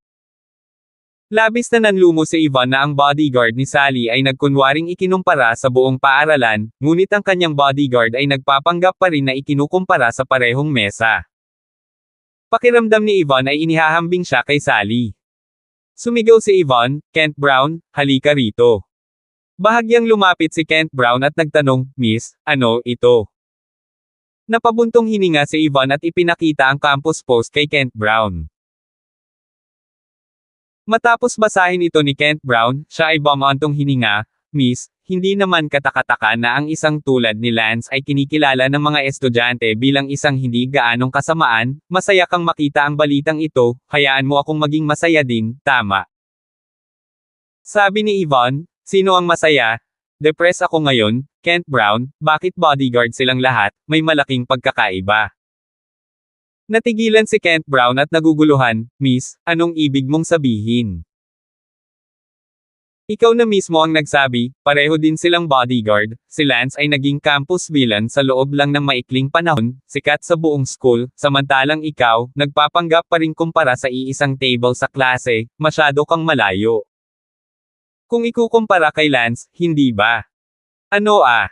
Labis na nanlumo si Yvonne na ang bodyguard ni Sally ay nagkunwaring ikinumpara sa buong paaralan, ngunit ang kanyang bodyguard ay nagpapanggap pa rin na ikinukumpara sa parehong mesa. Pakiramdam ni Yvonne ay inihahambing siya kay Sally. Sumigaw si Yvonne, "Kent Brown, halika rito." Bahagyang lumapit si Kent Brown at nagtanong, "Miss, ano ito?" Napabuntong hininga si Yvonne at ipinakita ang campus post kay Kent Brown. Matapos basahin ito ni Kent Brown, siya ay bumantong hininga, "Miss, hindi naman katakataka na ang isang tulad ni Lance ay kinikilala ng mga estudyante bilang isang hindi gaanong kasamaan, masaya kang makita ang balitang ito, hayaan mo akong maging masaya din, tama?" Sabi ni Yvonne, "Sino ang masaya? Depressed ako ngayon, Kent Brown, bakit bodyguard silang lahat, may malaking pagkakaiba." Natigilan si Kent Brown at naguguluhan, "Miss, anong ibig mong sabihin?" "Ikaw na mismo ang nagsabi, pareho din silang bodyguard, si Lance ay naging campus villain sa loob lang ng maikling panahon, sikat sa buong school, samantalang ikaw, nagpapanggap pa rin kumpara sa iisang table sa klase, masyado kang malayo. Kung ikukumpara kay Lance, hindi ba? Ano ah?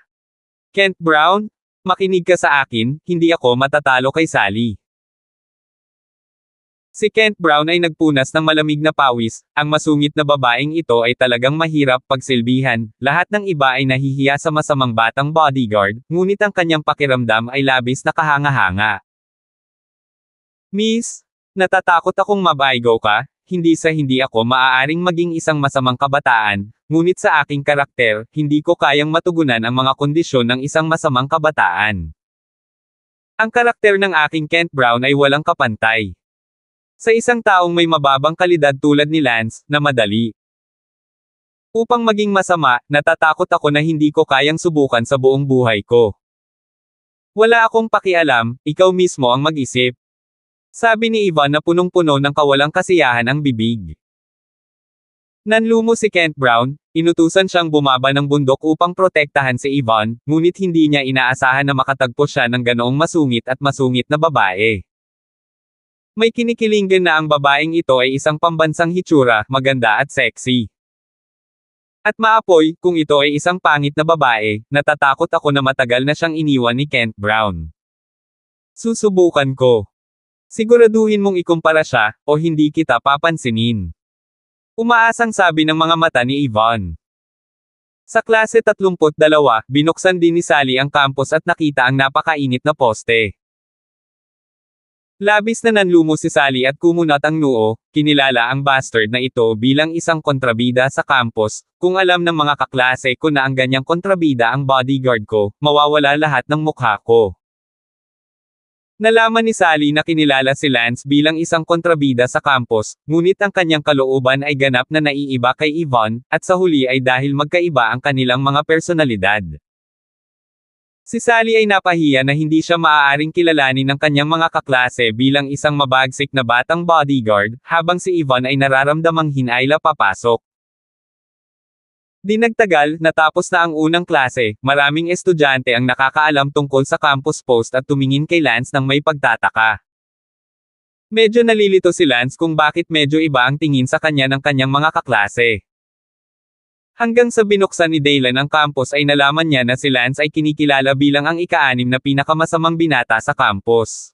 Kent Brown? Makinig ka sa akin, hindi ako matatalo kay Sally." Si Kent Brown ay nagpunas ng malamig na pawis, ang masungit na babaeng ito ay talagang mahirap pagsilbihan, lahat ng iba ay nahihiya sa masamang batang bodyguard, ngunit ang kanyang pakiramdam ay labis na kahanga-hanga. "Miss, natatakot akong mabaigaw ka, hindi sa hindi ako maaaring maging isang masamang kabataan, ngunit sa aking karakter, hindi ko kayang matugunan ang mga kondisyon ng isang masamang kabataan. Ang karakter ng aking Kent Brown ay walang kapantay. Sa isang taong may mababang kalidad tulad ni Lance, na madali. Upang maging masama, natatakot ako na hindi ko kayang subukan sa buong buhay ko. Wala akong pakialam, ikaw mismo ang mag-isip." Sabi ni Yvonne na punong-puno ng kawalang kasiyahan ang bibig. Nanlumo si Kent Brown, inutusan siyang bumaba ng bundok upang protektahan si Yvonne, ngunit hindi niya inaasahan na makatagpo siya ng ganoong masungit at masungit na babae. May kinikilingan na ang babaeng ito ay isang pambansang hitsura, maganda at sexy. At maapoy, kung ito ay isang pangit na babae, natatakot ako na matagal na siyang iniwan ni Kent Brown. Susubukan ko. Siguraduhin mong ikumpara siya, o hindi kita papansinin. Umaasang sabi ng mga mata ni Yvonne. Sa klase 32, binuksan din ni Sally ang campus at nakita ang napakainit na poste. Labis na nanlumo si Sally at kumunat ang noo, kinilala ang bastard na ito bilang isang kontrabida sa campus, kung alam ng mga kaklase ko na ang ganyang kontrabida ang bodyguard ko, mawawala lahat ng mukha ko. Nalaman ni Sally na kinilala si Lance bilang isang kontrabida sa campus, ngunit ang kanyang kalooban ay ganap na naiiba kay Yvonne, at sa huli ay dahil magkaiba ang kanilang mga personalidad. Si Sally ay napahiya na hindi siya maaaring kilalanin ng kanyang mga kaklase bilang isang mabagsik na batang bodyguard, habang si Yvonne ay nararamdamang hinayla papasok. Di nagtagal, natapos na ang unang klase, maraming estudyante ang nakakaalam tungkol sa campus post at tumingin kay Lance ng may pagtataka. Medyo nalilito si Lance kung bakit medyo iba ang tingin sa kanya ng kanyang mga kaklase. Hanggang sa binuksan ni Daylan ang campus ay nalaman niya na si Lance ay kinikilala bilang ang ika-6 na pinakamasamang binata sa campus.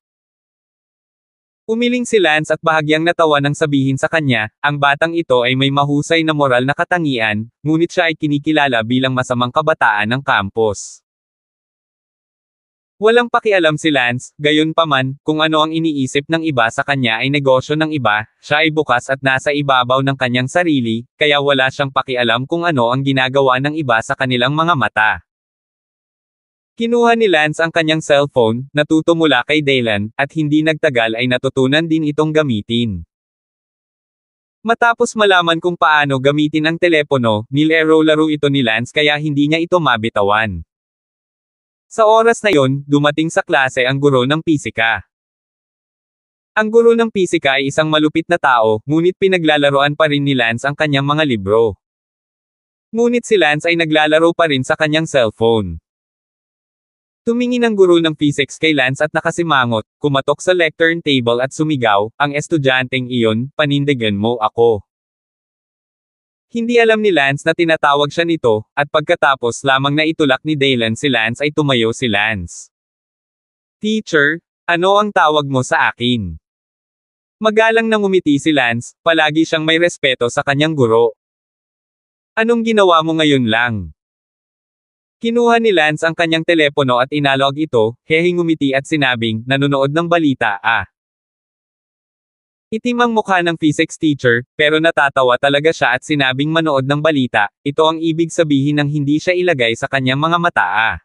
Umiling si Lance at bahagyang natawa nang sabihin sa kanya, ang batang ito ay may mahusay na moral na katangian, ngunit siya ay kinikilala bilang masamang kabataan ng campus. Walang pakialam si Lance, gayunpaman, kung ano ang iniisip ng iba sa kanya ay negosyo ng iba, siya ay bukas at nasa ibabaw ng kanyang sarili, kaya wala siyang pakialam kung ano ang ginagawa ng iba sa kanilang mga mata. Kinuha ni Lance ang kanyang cellphone, natuto mula kay Daylan, at hindi nagtagal ay natutunan din itong gamitin. Matapos malaman kung paano gamitin ang telepono, nilaro-laro ito ni Lance kaya hindi niya ito mabitawan. Sa oras na yon, dumating sa klase ang guro ng pisika. Ang guro ng pisika ay isang malupit na tao, ngunit pinaglalaroan pa rin ni Lance ang kanyang mga libro. Ngunit si Lance ay naglalaro pa rin sa kanyang cellphone. Tumingin ang guro ng physics kay Lance at nakasimangot, kumatok sa lectern table at sumigaw, ang estudyanteng iyon, panindigan mo ako. Hindi alam ni Lance na tinatawag siya nito, at pagkatapos lamang na itulak ni Daylan si Lance ay tumayo si Lance. Teacher, ano ang tawag mo sa akin? Magalang na ngumiti si Lance, palagi siyang may respeto sa kanyang guro. Anong ginawa mo ngayon lang? Kinuha ni Lance ang kanyang telepono at inalog ito, hehing ngumiti at sinabing, nanonood ng balita, ah. Itim ang mukha ng physics teacher, pero natatawa talaga siya at sinabing manood ng balita, ito ang ibig sabihin ng hindi siya ilagay sa kanyang mga mata, ah.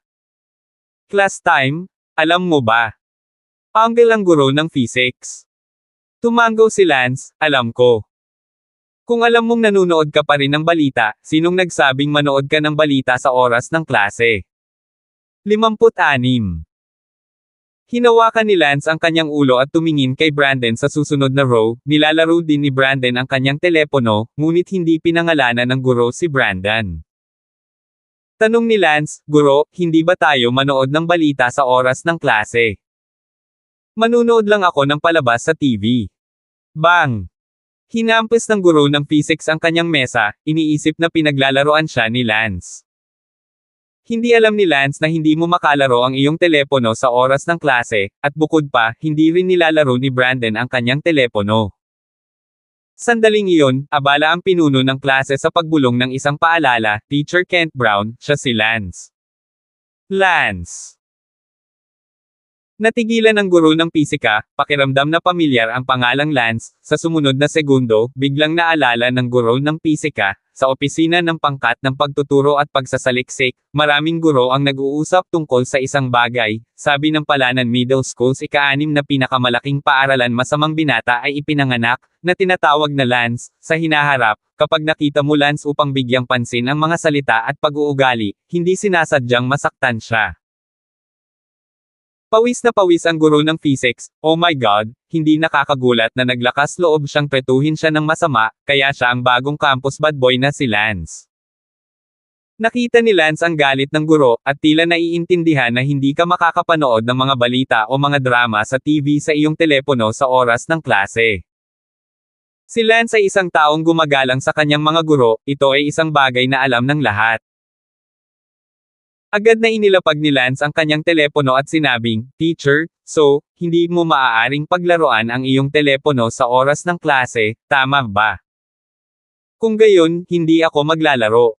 Class time? Alam mo ba? Uncle ang guro ng physics. Tumango si Lance, alam ko. Kung alam mong nanunood ka pa rin ng balita, sinong nagsabing manood ka ng balita sa oras ng klase? 56. Hinawakan ni Lance ang kanyang ulo at tumingin kay Brandon sa susunod na row, nilalaro din ni Brandon ang kanyang telepono, ngunit hindi pinangalanan ng guro si Brandon. Tanong ni Lance, guro, hindi ba tayo manood ng balita sa oras ng klase? Manunood lang ako ng palabas sa TV. Bang! Hinampas ng guro ng physics ang kanyang mesa, iniisip na pinaglalaroan siya ni Lance. Hindi alam ni Lance na hindi mo makalaro ang iyong telepono sa oras ng klase, at bukod pa, hindi rin nilalaro ni Brandon ang kanyang telepono. Sandaling iyon, abala ang pinuno ng klase sa pagbulong ng isang paalala, Teacher Kent Brown, siya si Lance. Lance! Natigilan ng guro ng pisika, pakiramdam na pamilyar ang pangalang Lance, sa sumunod na segundo, biglang naalala ng guro ng pisika, sa opisina ng pangkat ng pagtuturo at pagsasaliksik, maraming guro ang nag-uusap tungkol sa isang bagay, sabi ng Palanan Middle School's ika-6 na pinakamalaking paaralan masamang binata ay ipinanganak, na tinatawag na Lance, sa hinaharap, kapag nakita mo Lance upang bigyang pansin ang mga salita at pag-uugali, hindi sinasadyang masaktan siya. Pawis na pawis ang guro ng physics, oh my God, hindi nakakagulat na naglakas loob siyang pretuhin siya ng masama, kaya siya ang bagong campus bad boy na si Lance. Nakita ni Lance ang galit ng guro, at tila naiintindihan na hindi ka makakapanood ng mga balita o mga drama sa TV sa iyong telepono sa oras ng klase. Si Lance ay isang taong gumagalang sa kanyang mga guro, ito ay isang bagay na alam ng lahat. Agad na inilapag ni Lance ang kanyang telepono at sinabing, Teacher, so, hindi mo maaaring paglaruan ang iyong telepono sa oras ng klase, tama ba? Kung gayon, hindi ako maglalaro.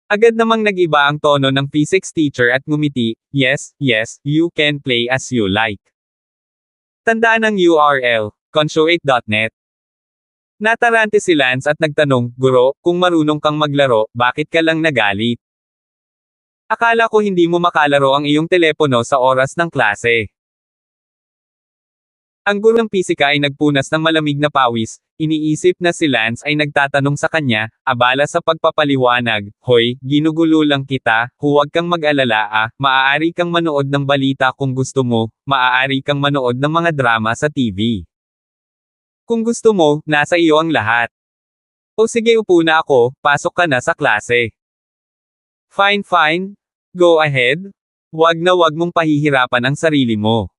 Agad namang nag-iba ang tono ng physics teacher at ngumiti, yes, you can play as you like. Tandaan ang URL, consuate.net. Natarante si Lance at nagtanong, Guro, kung marunong kang maglaro, bakit ka lang nagalit? Akala ko hindi mo makalaro ang iyong telepono sa oras ng klase. Ang guro ng pisika ay nagpunas ng malamig na pawis, iniisip na si Lance ay nagtatanong sa kanya, abala sa pagpapaliwanag, hoy, ginugulo lang kita, huwag kang mag-alala maaari kang manood ng balita kung gusto mo, maaari kang manood ng mga drama sa TV. Kung gusto mo, nasa iyo ang lahat. O sige upo na ako, pasok ka na sa klase. Fine. Go ahead. Wag mong pahihirapan ang sarili mo.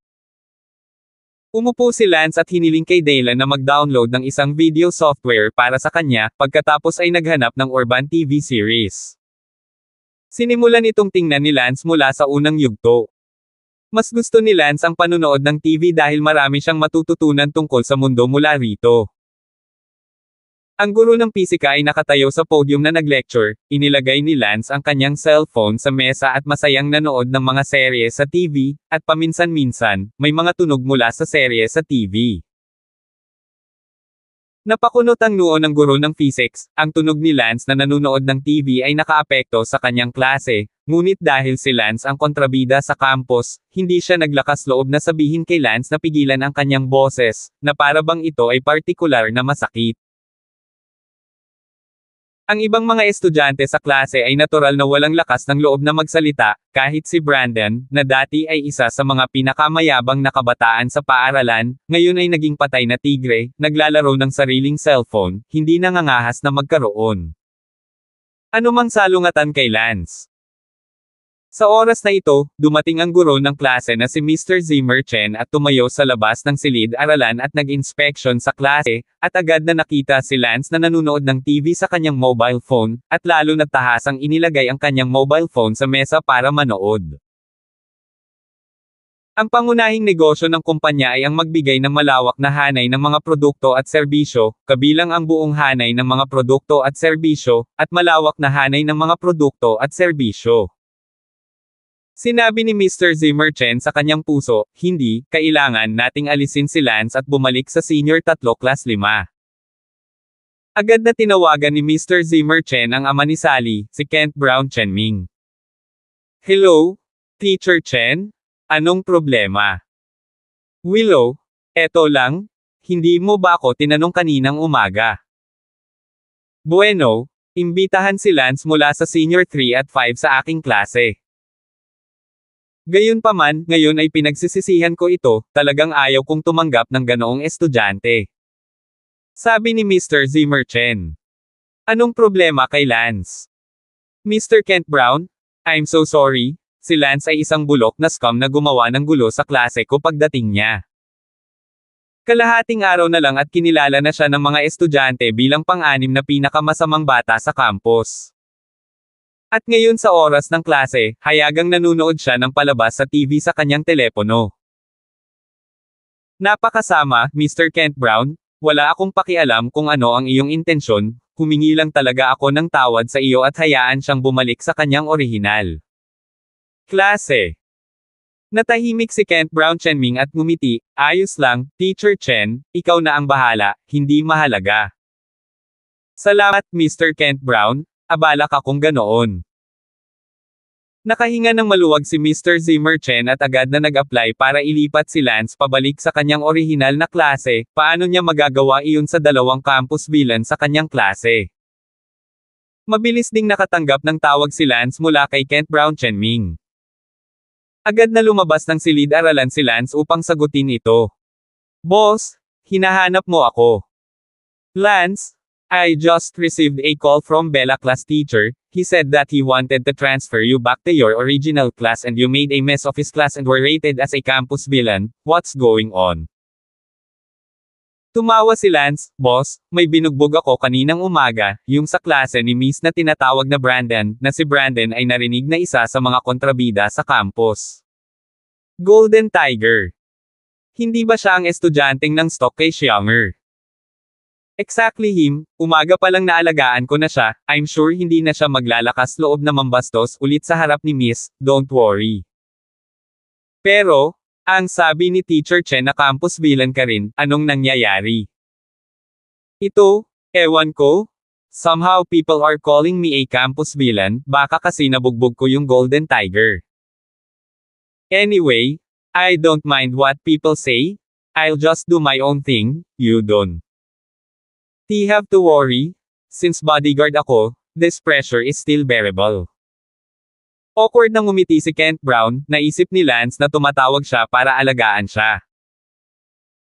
Umupo si Lance at hiniling kay Daylan na mag-download ng isang video software para sa kanya, pagkatapos ay naghanap ng Urban TV series. Sinimulan itong tingnan ni Lance mula sa unang yugto. Mas gusto ni Lance ang panunood ng TV dahil marami siyang matututunan tungkol sa mundo mula rito. Ang guro ng pisika ay nakatayo sa podium na nag-lecture, inilagay ni Lance ang kanyang cellphone sa mesa at masayang nanood ng mga serye sa TV, at paminsan-minsan, may mga tunog mula sa serye sa TV. Napakunot ang noo ng guro ng physics, ang tunog ni Lance na nanunood ng TV ay nakaapekto sa kanyang klase, ngunit dahil si Lance ang kontrabida sa campus, hindi siya naglakas loob na sabihin kay Lance na pigilan ang kanyang boses, na para bang ito ay partikular na masakit. Ang ibang mga estudyante sa klase ay natural na walang lakas ng loob na magsalita, kahit si Brandon, na dati ay isa sa mga pinakamayabang na kabataan sa paaralan, ngayon ay naging patay na tigre, naglalaro ng sariling cellphone, hindi nangangahas na magkaroon. Ano mang salungatan kay Lance? Sa oras na ito, dumating ang guro ng klase na si Mr. Zimmer Chen at tumayo sa labas ng silid-aralan at nag-inspection sa klase, at agad na nakita si Lance na nanunood ng TV sa kanyang mobile phone, at lalo na tahasang inilagay ang kanyang mobile phone sa mesa para manood. Ang pangunahing negosyo ng kumpanya ay ang magbigay ng malawak na hanay ng mga produkto at serbisyo, kabilang ang buong hanay ng mga produkto at serbisyo, at malawak na hanay ng mga produkto at serbisyo. Sinabi ni Mr. Zimmer Chen sa kanyang puso, hindi, kailangan nating alisin si Lance at bumalik sa Senior 3 Class 5. Agad na tinawagan ni Mr. Zimmer Chen ang ama ni Sally, si Kent Brown Chenming. Hello, Teacher Chen? Anong problema? Willow, eto lang, hindi mo ba ako tinanong kaninang umaga? Bueno, imbitahan si Lance mula sa Senior 3 at 5 sa aking klase. Gayunpaman, ngayon ay pinagsisisihan ko ito, talagang ayaw kong tumanggap ng ganoong estudyante. Sabi ni Mr. Zimmer Chen. Anong problema kay Lance? Mr. Kent Brown? I'm so sorry. Si Lance ay isang bulok na scum na gumawa ng gulo sa klase ko pagdating niya. Kalahating araw na lang at kinilala na siya ng mga estudyante bilang pang-anim na pinakamasamang bata sa campus. At ngayon sa oras ng klase, hayagang nanunood siya ng palabas sa TV sa kanyang telepono. Napakasama, Mr. Kent Brown, wala akong pakialam kung ano ang iyong intensyon, humingi lang talaga ako ng tawad sa iyo at hayaan siyang bumalik sa kanyang orihinal. Klase. Natahimik si Kent Brown Chenming at ngumiti, ayos lang, Teacher Chen, ikaw na ang bahala, hindi mahalaga. Salamat, Mr. Kent Brown, abala ka kung ganoon. Nakahinga ng maluwag si Mr. Zimmer Chen at agad na nag-apply para ilipat si Lance pabalik sa kanyang orihinal na klase, paano niya magagawa iyon sa dalawang campus bilang sa kanyang klase. Mabilis ding nakatanggap ng tawag si Lance mula kay Kent Brown Chenming. Agad na lumabas ng silid-aralan si Lance upang sagutin ito. Boss, hinahanap mo ako. Lance, I just received a call from Bella class teacher. He said that he wanted to transfer you back to your original class and you made a mess of his class and were rated as a campus villain. What's going on? Tumawa si Lance, boss, may binugbog ako kaninang umaga, yung sa klase ni Miss na tinatawag na Brandon, na si Brandon ay narinig na isa sa mga kontrabida sa campus. Golden Tiger. Hindi ba siya ang estudyanteng ng stock kay Xianger? Exactly him, umaga pa lang naalagaan ko na siya, I'm sure hindi na siya maglalakas loob na mambastos ulit sa harap ni Miss, don't worry. Pero, ang sabi ni Teacher Chen na campus villain ka rin, anong nangyayari? Ito, ewan ko. Somehow people are calling me a campus villain, baka kasi nabugbog ko yung Golden Tiger. Anyway, I don't mind what people say. I'll just do my own thing, you don't. Have to worry. Since bodyguard ako, this pressure is still bearable. Awkward na ngumiti si Kent Brown, naisip ni Lance na tumatawag siya para alagaan siya.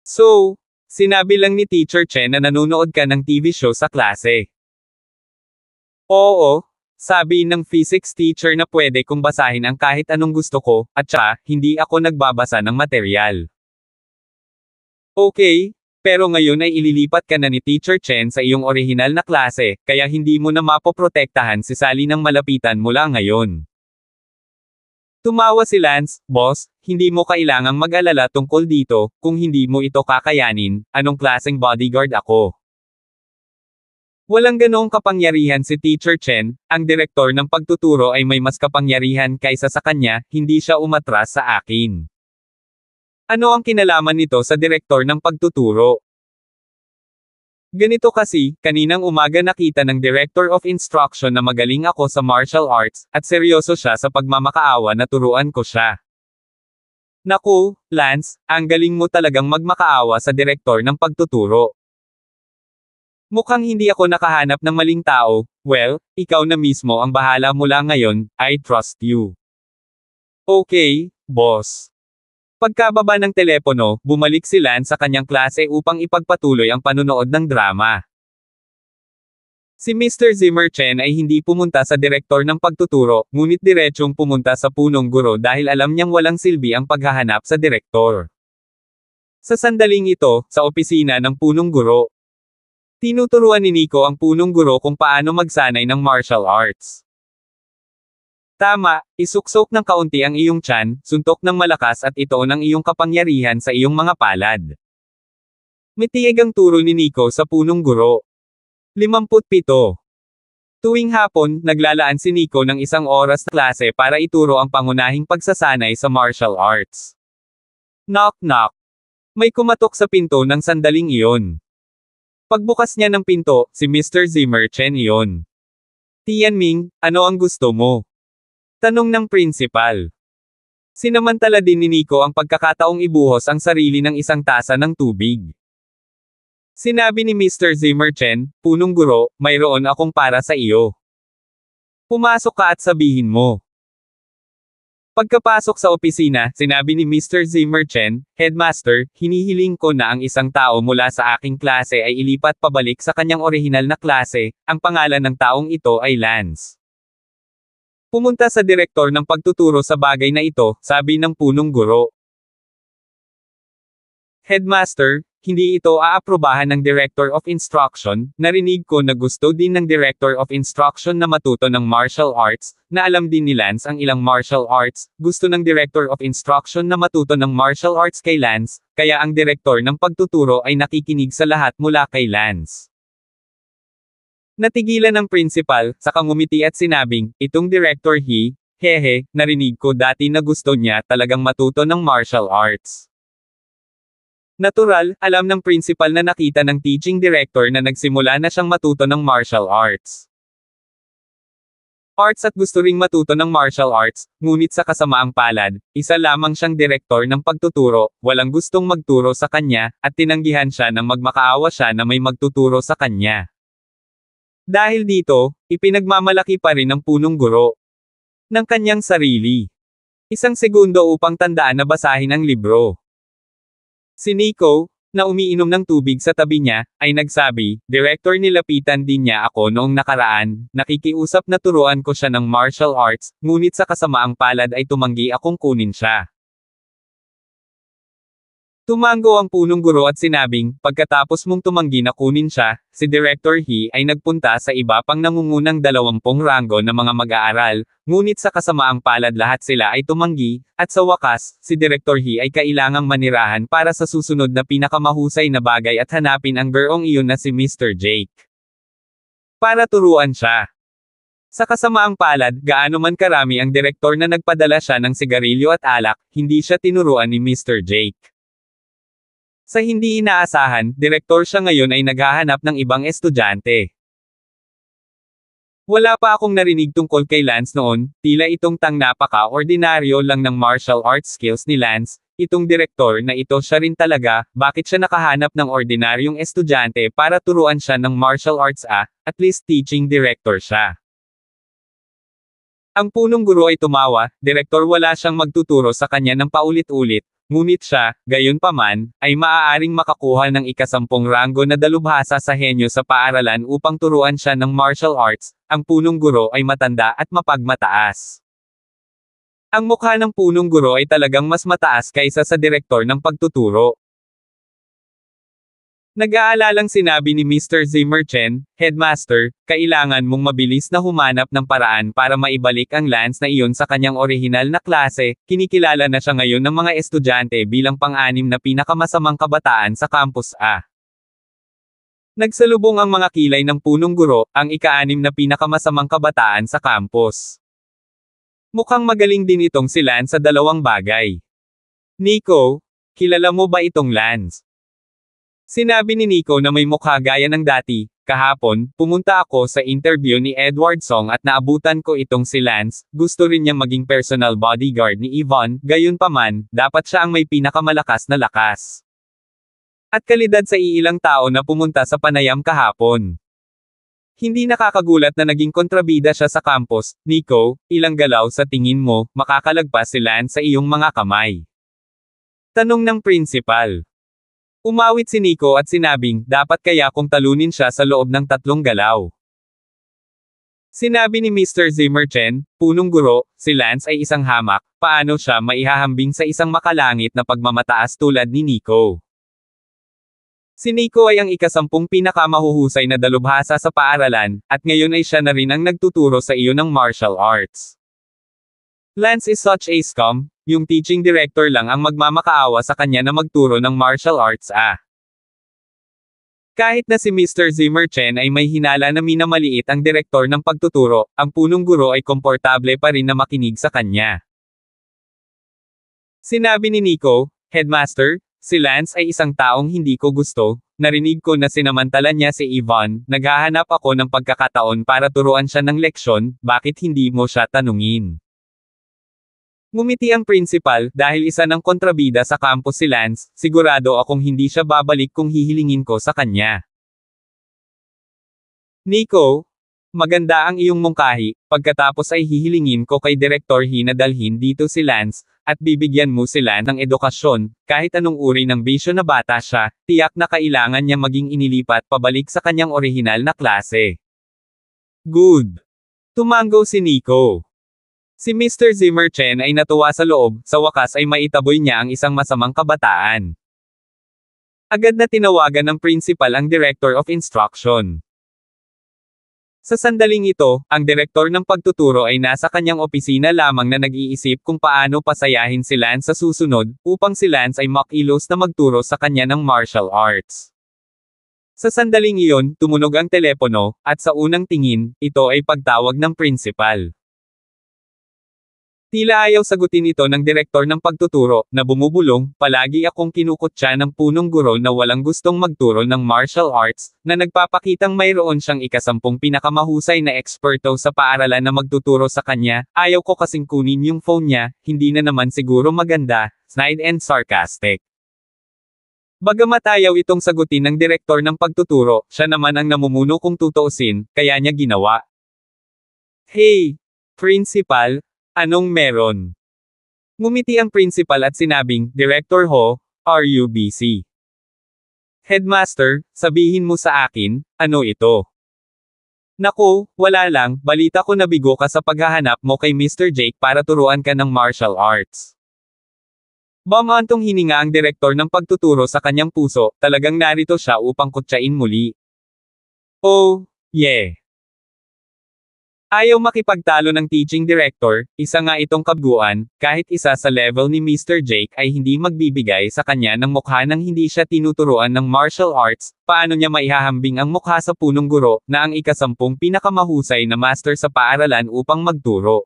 So, sinabi lang ni Teacher Chen na nanonood ka ng TV show sa klase. Oo, sabi ng physics teacher na pwede kong basahin ang kahit anong gusto ko, at saka, hindi ako nagbabasa ng material. Okay, pero ngayon ay ililipat ka na ni Teacher Chen sa iyong orihinal na klase, kaya hindi mo na mapoprotektahan si Sally ng malapitan mula ngayon. Tumawa si Lance, boss, hindi mo kailangang mag-alala tungkol dito, kung hindi mo ito kakayanin, anong klaseng bodyguard ako? Walang ganoong kapangyarihan si Teacher Chen, ang direktor ng pagtuturo ay may mas kapangyarihan kaysa sa kanya, hindi siya umatras sa akin. Ano ang kinalaman nito sa direktor ng pagtuturo? Ganito kasi, kaninang umaga nakita ng Director of Instruction na magaling ako sa martial arts, at seryoso siya sa pagmamakaawa na turuan ko siya. Naku, Lance, ang galing mo talagang magmakaawa sa direktor ng pagtuturo. Mukhang hindi ako nakahanap ng maling tao, well, ikaw na mismo ang bahala mula ngayon, I trust you. Okay, boss. Pagkababa ng telepono, bumalik si Lance sa kanyang klase upang ipagpatuloy ang panunood ng drama. Si Mr. Zimmer Chen ay hindi pumunta sa direktor ng pagtuturo, ngunit diretsong pumunta sa punong guro dahil alam niyang walang silbi ang paghahanap sa direktor. Sa sandaling ito, sa opisina ng punong guro, tinuturuan ni Nico ang punong guro kung paano magsanay ng martial arts. Tama, isuksok ng kaunti ang iyong tiyan, suntok ng malakas at itoon ang iyong kapangyarihan sa iyong mga palad. Mitiig ang turo ni Nico sa punong guro. 57. Tuwing hapon, naglalaan si Nico ng isang oras na klase para ituro ang pangunahing pagsasanay sa martial arts. Knock knock. May kumatok sa pinto ng sandaling iyon. Pagbukas niya ng pinto, si Mr. Zimmer Chen iyon. Tianming, ano ang gusto mo? Tanong ng principal. Sinamantala din ni Nico ang pagkakataong ibuhos ang sarili ng isang tasa ng tubig. Sinabi ni Mr. Zimmer Chen, punong guro, mayroon akong para sa iyo. Pumasok ka at sabihin mo. Pagkapasok sa opisina, sinabi ni Mr. Zimmer Chen, Headmaster, hinihiling ko na ang isang tao mula sa aking klase ay ilipat pabalik sa kanyang orihinal na klase, ang pangalan ng taong ito ay Lance. Pumunta sa direktor ng pagtuturo sa bagay na ito, sabi ng punong guro. Headmaster, hindi ito aaprubahan ng Director of Instruction, narinig ko na gusto din ng Director of Instruction na matuto ng martial arts, na alam din ni Lance ang ilang martial arts, gusto ng Director of Instruction na matuto ng martial arts kay Lance, kaya ang Direktor ng pagtuturo ay nakikinig sa lahat mula kay Lance. Natigilan ng principal, saka ngumiti at sinabing, itong Director hehe, narinig ko dati na gusto niya talagang matuto ng martial arts. Natural, alam ng principal na nakita ng teaching director na nagsimula na siyang matuto ng martial arts. Arts at gusto ring matuto ng martial arts, ngunit sa kasamaang palad, isa lamang siyang direktor ng pagtuturo, walang gustong magturo sa kanya, at tinanggihan siya nang magmakaawa siya na may magtuturo sa kanya. Dahil dito, ipinagmamalaki pa rin ng punong guro ng kanyang sarili. Isang segundo upang tandaan na basahin ang libro. Si Nico, na umiinom ng tubig sa tabi niya, ay nagsabi, Director nilapitan din niya ako noong nakaraan, nakikiusap na turuan ko siya ng martial arts, ngunit sa kasamaang palad ay tumanggi akong kunin siya. Tumango ang punong guro at sinabing, pagkatapos mong tumanggi na kunin siya, si Director ay nagpunta sa iba pang nangungunang 20 ranggo na mga mag-aaral, ngunit sa kasamaang palad lahat sila ay tumanggi, at sa wakas, si Director ay kailangang manirahan para sa susunod na pinakamahusay na bagay at hanapin ang gurong iyon na si Mr. Jake. Para turuan siya. Sa kasamaang palad, gaano man karami ang direktor na nagpadala siya ng sigarilyo at alak, hindi siya tinuruan ni Mr. Jake. Sa hindi inaasahan, direktor siya ngayon ay naghahanap ng ibang estudyante. Wala pa akong narinig tungkol kay Lance noon, tila itong napaka-ordinaryo lang ng martial arts skills ni Lance, itong direktor na ito siya rin talaga, bakit siya nakahanap ng ordinaryong estudyante para turuan siya ng martial arts at least teaching director siya. Ang punong guro ay tumawa, direktor wala siyang magtuturo sa kanya ng paulit-ulit. Ngunit siya, gayunpaman, ay maaaring makakuha ng ika-10 ranggo na dalubhasa sa henyo sa paaralan upang turuan siya ng martial arts, ang punong guro ay matanda at mapagmataas. Ang mukha ng punong guro ay talagang mas mataas kaysa sa direktor ng pagtuturo. Nag-aalalang sinabi ni Mr. Zimmer Chen, Headmaster, kailangan mong mabilis na humanap ng paraan para maibalik ang Lance na iyon sa kanyang orihinal na klase, kinikilala na siya ngayon ng mga estudyante bilang pang-anim na pinakamasamang kabataan sa campus A. Nagsalubong ang mga kilay ng punong guro, ang ika-6 na pinakamasamang kabataan sa campus. Mukhang magaling din itong si Lance sa 2 bagay. Nico, kilala mo ba itong Lance? Sinabi ni Nico na may mukha gaya ng dati, kahapon, pumunta ako sa interview ni Edward Song at naabutan ko itong si Lance, gusto rin niyang maging personal bodyguard ni Yvonne, gayunpaman, dapat siya ang may pinakamalakas na lakas. At kalidad sa iilang tao na pumunta sa panayam kahapon. Hindi nakakagulat na naging kontrabida siya sa campus. Nico, ilang galaw sa tingin mo, makakalagpas si Lance sa iyong mga kamay? Tanong ng principal. Umawit si Nico at sinabing, dapat kaya kong talunin siya sa loob ng 3 galaw. Sinabi ni Mr. Zimmer Chen, punong guro, si Lance ay isang hamak, paano siya maihahambing sa isang makalangit na pagmamataas tulad ni Nico? Si Nico ay ang ika-10 pinakamahuhusay na dalubhasa sa paaralan, at ngayon ay siya na rin ang nagtuturo sa iyo ng martial arts. Lance is such a scum, yung teaching director lang ang magmamakaawa sa kanya na magturo ng martial arts Kahit na si Mr. Zimmer Chen ay may hinala na minamaliit ang direktor ng pagtuturo, ang punong guro ay komportable pa rin na makinig sa kanya. Sinabi ni Nico, "Headmaster, si Lance ay isang taong hindi ko gusto." Narinig ko na sinamantala niya si Yvonne, "Naghahanap ako ng pagkakataon para turuan siya ng leksyon, bakit hindi mo siya tanungin?" Ngumiti ang principal, dahil isa ng kontrabida sa campus si Lance, sigurado akong hindi siya babalik kung hihilingin ko sa kanya. Nico, maganda ang iyong mungkahi, pagkatapos ay hihilingin ko kay Director He na dalhin dito si Lance, at bibigyan mo sila ng edukasyon, kahit anong uri ng bisyo na bata siya, tiyak na kailangan niya maging inilipat pabalik sa kanyang orihinal na klase. Good. Tumango si Nico. Si Mr. Zimmer Chen ay natuwa sa loob, sa wakas ay maitaboy niya ang isang masamang kabataan. Agad na tinawagan ng principal ang Director of Instruction. Sa sandaling ito, ang direktor ng pagtuturo ay nasa kanyang opisina lamang na nag-iisip kung paano pasayahin si Lance sa susunod, upang si Lance ay makilos na magturo sa kanya ng martial arts. Sa sandaling iyon, tumunog ang telepono, at sa unang tingin, ito ay pagtawag ng principal. Tila ayaw sagutin ito ng direktor ng pagtuturo, na bumubulong, "Palagi akong kinukutya ng punong guro na walang gustong magturo ng martial arts, na nagpapakitang mayroon siyang ikasampung pinakamahusay na eksperto sa paaralan na magtuturo sa kanya, ayaw ko kasing kunin yung phone niya, hindi na naman siguro maganda," snide and sarcastic. Bagamat ayaw itong sagutin ng direktor ng pagtuturo, siya naman ang namumuno kung tutuusin, kaya niya ginawa. "Hey, principal, anong meron?" Ngumiti ang principal at sinabing, "Director Ho, are you busy?" "Headmaster, sabihin mo sa akin, ano ito?" "Naku, wala lang, balita ko nabigo ka sa paghahanap mo kay Mr. Jake para turuan ka ng martial arts." Bumantong hininga ang direktor ng pagtuturo sa kanyang puso, talagang narito siya upang kutsain muli. "Oh, yeah. Ayaw makipagtalo ng teaching director, isa nga itong kabguan, kahit isa sa level ni Mr. Jake ay hindi magbibigay sa kanya ng mukha nang hindi siya tinuturuan ng martial arts, paano niya maihahambing ang mukha sa punong guro, na ang ikasampung pinakamahusay na master sa paaralan upang magturo.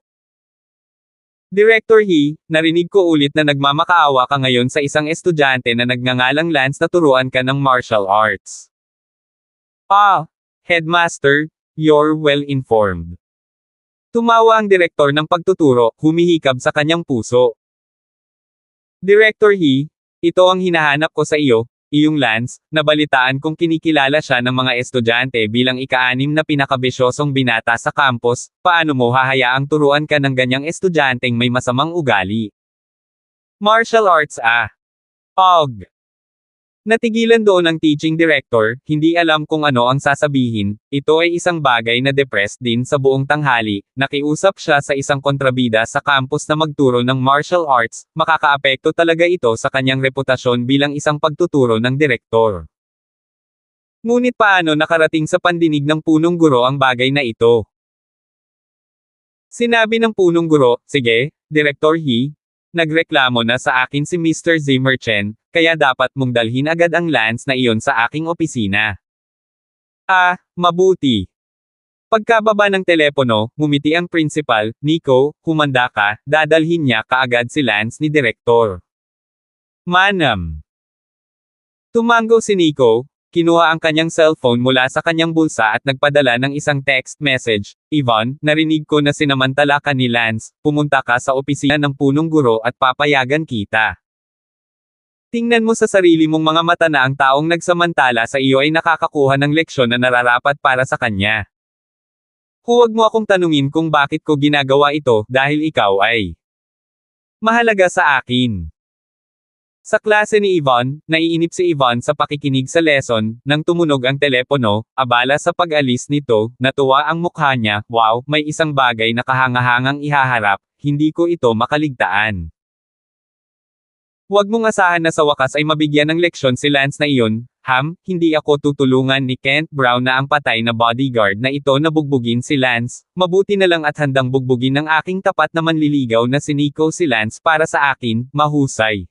Director He, narinig ko ulit na nagmamakaawa ka ngayon sa isang estudyante na nagngangalang Lance na turuan ka ng martial arts. Headmaster, you're well informed." Tumawa ang direktor ng pagtuturo, humihikab sa kanyang puso. "Director He, ito ang hinahanap ko sa iyo, iyong Lance, nabalitaan kong kinikilala siya ng mga estudyante bilang ika-6 na pinakabisyosong binata sa campus, paano mo hahayaang turuan ka ng ganyang estudyanteng may masamang ugali? Martial arts Og. Natigilan doon ang teaching director, hindi alam kung ano ang sasabihin, ito ay isang bagay na depressed din sa buong tanghali, nakiusap siya sa isang kontrabida sa campus na magturo ng martial arts, makakaapekto talaga ito sa kanyang reputasyon bilang isang pagtuturo ng direktor. Ngunit paano nakarating sa pandinig ng punong guro ang bagay na ito? Sinabi ng punong guro, "Sige, Director He, nagreklamo na sa akin si Mr. Zimmer Chen, kaya dapat mong dalhin agad ang Lance na iyon sa aking opisina." Mabuti. Pagkababa ng telepono, ngumiti ang principal, "Nico, humanda ka, dadalhin niya kaagad si Lance ni Direktor." "Manam." Tumango si Nico, kinuha ang kanyang cellphone mula sa kanyang bulsa at nagpadala ng isang text message, "Yvonne, narinig ko na sinamantala ka ni Lance, pumunta ka sa opisina ng punong guro at papayagan kita. Tingnan mo sa sarili mong mga mata na ang taong nagsamantala sa iyo ay nakakakuha ng leksyon na nararapat para sa kanya. Huwag mo akong tanungin kung bakit ko ginagawa ito, dahil ikaw ay mahalaga sa akin." Sa klase ni Yvonne, naiinip si Yvonne sa pakikinig sa lesson, nang tumunog ang telepono, abala sa pag-alis nito, natuwa ang mukha niya, "Wow, may isang bagay na kahangahangang ihaharap, hindi ko ito makaligtaan." Huwag mong asahan na sa wakas ay mabigyan ng leksyon si Lance na iyon, Hindi ako tutulungan ni Kent Brown na ang patay na bodyguard na ito na bugbugin si Lance, mabuti na lang at handang bugbugin ng aking tapat na manliligaw na si Nico si Lance para sa akin, mahusay.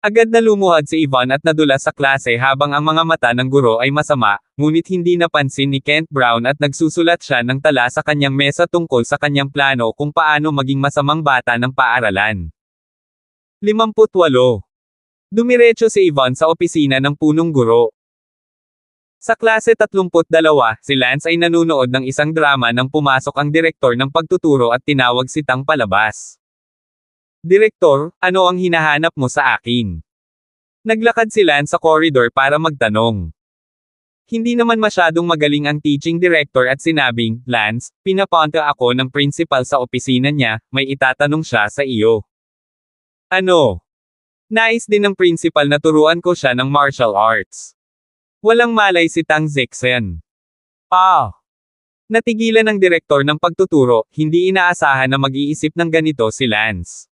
Agad na lumuhad si Yvonne at nadulas sa klase habang ang mga mata ng guro ay masama, ngunit hindi napansin ni Kent Brown at nagsusulat siya ng tala sa kanyang mesa tungkol sa kanyang plano kung paano maging masamang bata ng paaralan. 58. Dumiretso si Yvonne sa opisina ng punong guro. Sa klase 32, si Lance ay nanunood ng isang drama nang pumasok ang direktor ng pagtuturo at tinawag si Tang palabas. Direktor, ano ang hinahanap mo sa akin? Naglakad si Lance sa koridor para magtanong. Hindi naman masyadong magaling ang teaching director at sinabing, Lance, pinapunta ako ng principal sa opisina niya, may itatanong siya sa iyo. Ano? Nais din ng principal na turuan ko siya ng martial arts. Walang malay si Tang Zixen. Natigilan ng direktor ng pagtuturo, hindi inaasahan na mag-iisip ng ganito si Lance.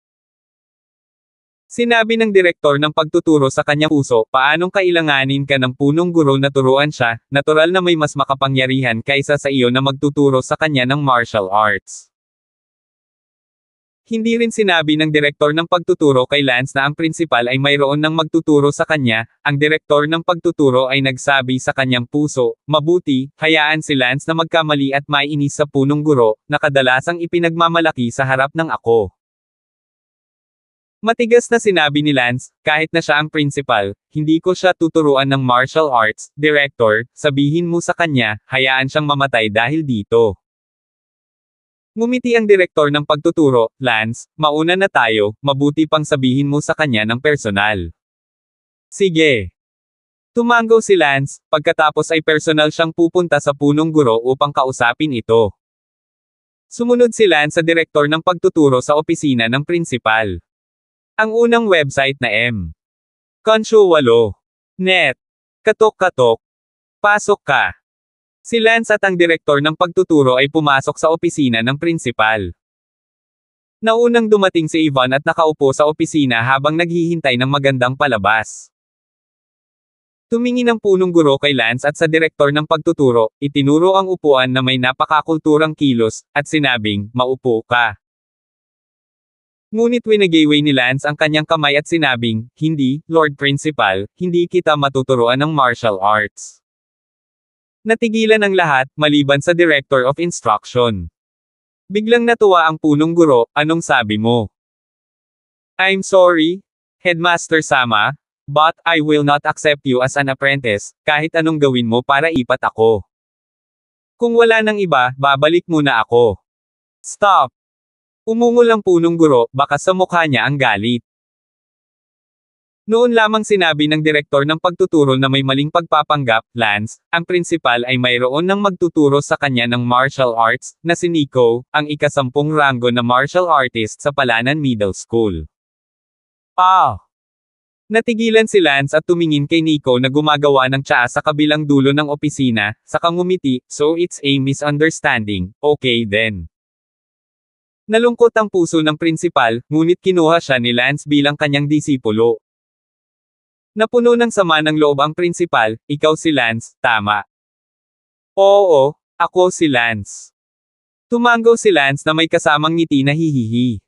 Sinabi ng direktor ng pagtuturo sa kanyang puso, paanong kailanganin ka ng punong guro na turuan siya, natural na may mas makapangyarihan kaysa sa iyo na magtuturo sa kanya ng martial arts. Hindi rin sinabi ng direktor ng pagtuturo kay Lance na ang principal ay mayroon ng magtuturo sa kanya, ang direktor ng pagtuturo ay nagsabi sa kanyang puso, mabuti, hayaan si Lance na magkamali at maiinis sa punong guro, na kadalasang ipinagmamalaki sa harap ng ako. Matigas na sinabi ni Lance, kahit na siya ang principal, hindi ko siya tuturuan ng martial arts, director, sabihin mo sa kanya, hayaan siyang mamatay dahil dito. Ngumiti ang direktor ng pagtuturo, Lance, mauna na tayo, mabuti pang sabihin mo sa kanya ng personal. Sige. Tumango si Lance, pagkatapos ay personal siyang pupunta sa punong guro upang kausapin ito. Sumunod si Lance sa direktor ng pagtuturo sa opisina ng principal. Ang unang website na Consyo 8. Net. Katok-katok. Pasok ka. Si Lance at ang direktor ng pagtuturo ay pumasok sa opisina ng principal. Naunang dumating si Yvonne at nakaupo sa opisina habang naghihintay ng magandang palabas. Tumingin ang punong guro kay Lance at sa direktor ng pagtuturo, itinuro ang upuan na may napakakulturang kilos, at sinabing, maupo ka. Ngunit winagiway ni Lance ang kanyang kamay at sinabing, hindi, Lord Principal, hindi kita matuturuan ng martial arts. Natigilan ang lahat, maliban sa Director of Instruction. Biglang natuwa ang punong guro, anong sabi mo? I'm sorry, Headmaster Sama, but I will not accept you as an apprentice, kahit anong gawin mo para ipat ako. Kung wala nang iba, babalik muna ako. Stop! Umungol ang punong guro, baka sa mukha niya ang galit. Noon lamang sinabi ng direktor ng pagtuturo na may maling pagpapanggap, Lance, ang principal ay mayroon ng magtuturo sa kanya ng martial arts, na si Nico, ang ika-10 ranggo na martial artist sa Palanan Middle School. Natigilan si Lance at tumingin kay Nico na gumagawa ng tsaa sa kabilang dulo ng opisina, saka ngumiti, so it's a misunderstanding, okay then. Nalungkot ang puso ng principal, ngunit kinuha siya ni Lance bilang kanyang disipulo. Napuno ng sama ng loob ang principal, ikaw si Lance, tama. Oo, ako si Lance. Tumango si Lance na may kasamang ngiti na hihihi.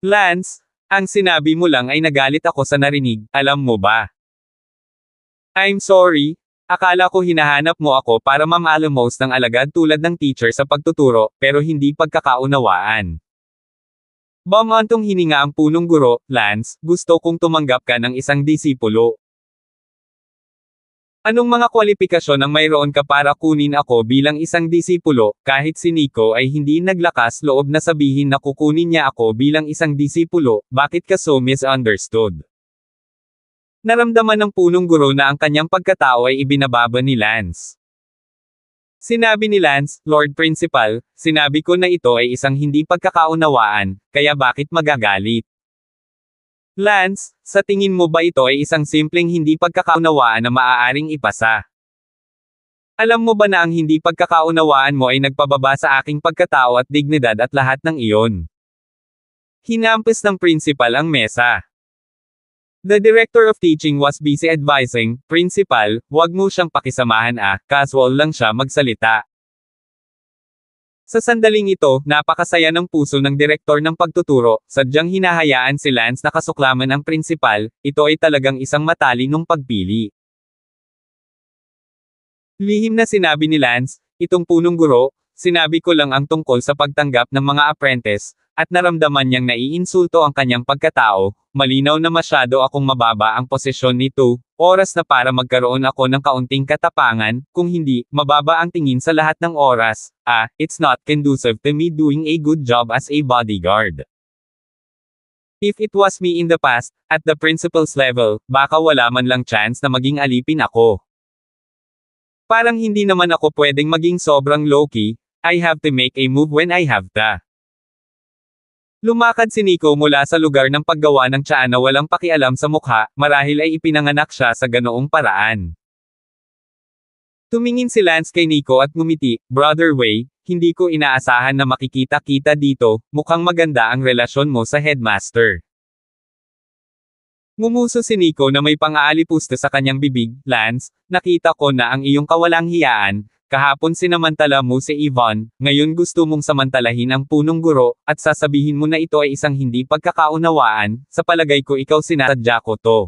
Lance, ang sinabi mo lang ay nagalit ako sa narinig, alam mo ba? I'm sorry. Akala ko hinahanap mo ako para mamalamos ng alagad tulad ng teacher sa pagtuturo, pero hindi pagkakaunawaan. Bumantong hininga ang punong guro, Lance, gusto kong tumanggap ka ng isang disipulo. Anong mga kwalifikasyon ang mayroon ka para kunin ako bilang isang disipulo, kahit si Nico ay hindi naglakas loob na sabihin na kukunin niya ako bilang isang disipulo, bakit ka so misunderstood? Naramdaman ng punong guro na ang kanyang pagkatao ay ibinababa ni Lance. Sinabi ni Lance, Lord Principal, sinabi ko na ito ay isang hindi pagkakaunawaan, kaya bakit magagalit? Lance, sa tingin mo ba ito ay isang simpleng hindi pagkakaunawaan na maaaring ipasa? Alam mo ba na ang hindi pagkakaunawaan mo ay nagpababa sa aking pagkatao at dignidad at lahat ng iyon? Hinampas ng principal ang mesa. The director of teaching was busy advising, "Principal, wag mo siyang pakisamahan casual lang siya magsalita." Sa sandaling ito, napakasaya ng puso ng direktor ng pagtuturo, sadyang hinahayaan si Lance na kasuklaman ang prinsipal, ito ay talagang isang matalinong pagpili. Lihim na sinabi ni Lance, "Itong punong guro, sinabi ko lang ang tungkol sa pagtanggap ng mga apprentice, at naramdaman niyang naiinsulto ang kanyang pagkatao, malinaw na masyado akong mababa ang posisyon nito, oras na para magkaroon ako ng kaunting katapangan, kung hindi, mababa ang tingin sa lahat ng oras, it's not conducive to me doing a good job as a bodyguard. If it was me in the past, at the principal's level, baka wala man lang chance na maging alipin ako. Parang hindi naman ako pwedeng maging sobrang low-key, I have to make a move when I have to." Lumakad si Nico mula sa lugar ng paggawa ng tsaa na walang pakialam sa mukha, marahil ay ipinanganak siya sa ganoong paraan. Tumingin si Lance kay Nico at ngumiti, "Brother Wei, hindi ko inaasahan na makikita-kita dito, mukhang maganda ang relasyon mo sa headmaster." Ngumuso si Nico na may pang-aalipusta sa kanyang bibig, "Lance, nakita ko na ang iyong kawalang hiyaan, kahapon sinamantala mo si Yvonne, ngayon gusto mong samantalahin ang punong guro, at sasabihin mo na ito ay isang hindi pagkakaunawaan, sa palagay ko ikaw sinasadya ko to."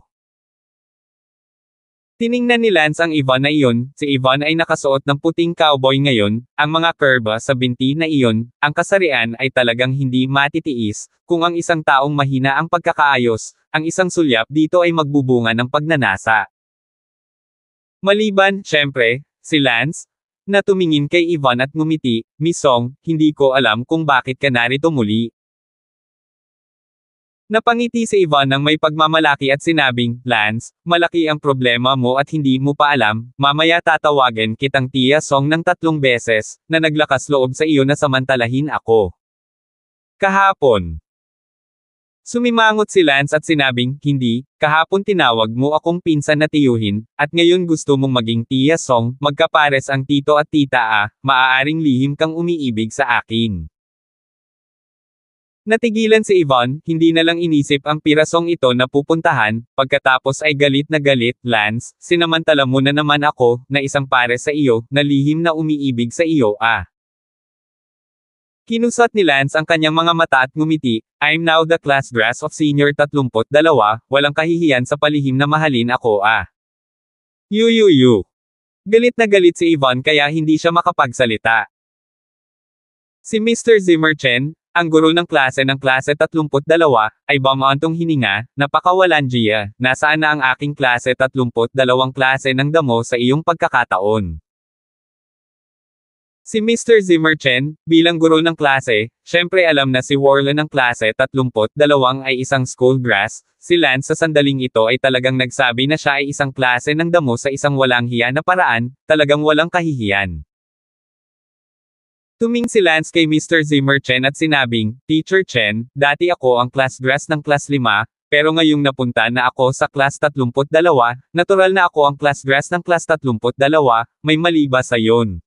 Tiningnan ni Lance ang Yvonne na iyon, si Yvonne ay nakasuot ng puting cowboy ngayon, ang mga kurba sa binti na iyon, ang kasarian ay talagang hindi matitiis, kung ang isang taong mahina ang pagkakaayos, ang isang sulyap dito ay magbubunga ng pagnanasa. Maliban, syempre, si Lance, na tumingin kay Yvonne at ngumiti, "Miss Song, hindi ko alam kung bakit ka narito muli." Napangiti si Yvonne ng may pagmamalaki at sinabing, "Lance, malaki ang problema mo at hindi mo pa alam, mamaya tatawagin kitang Tia Song ng 3 beses, na naglakas loob sa iyo na samantalahin ako." Kahapon. Sumimangot si Lance at sinabing, "Hindi, kahapon tinawag mo akong pinsan na tiyuhin, at ngayon gusto mong maging Tia Song, magkapares ang tito at tita maaaring lihim kang umiibig sa akin." Natigilan si Yvonne, hindi na lang inisip ang pirasong ito na pupuntahan, pagkatapos ay galit na galit, "Lance, sinamantala mo na naman ako, na isang pares sa iyo, na lihim na umiibig sa iyo Kinusat ni Lance ang kanyang mga mata at ngumiti, "I'm now the class dress of senior 32, walang kahihiyan sa palihim na mahalin ako Yu. Galit na galit si Yvonne kaya hindi siya makapagsalita. Si Mr. Zimmer Chen, ang guro ng klase 32, ay bumantong hininga, "Napakawalan Gia, nasaan na ang aking klase 32 klase ng damo sa iyong pagkakataon?" Si Mr. Zimmer Chen, bilang guro ng klase, syempre alam na si Warren ng klase 32 ay isang school grass, si Lance sa sandaling ito ay talagang nagsabi na siya ay isang klase ng damo sa isang walang hiya na paraan, talagang walang kahihiyan. Tuming si Lance kay Mr. Zimmer Chen at sinabing, "Teacher Chen, dati ako ang class dress ng class 5, pero ngayong napunta na ako sa class 32, natural na ako ang class dress ng class 32, may mali ba sa yon?"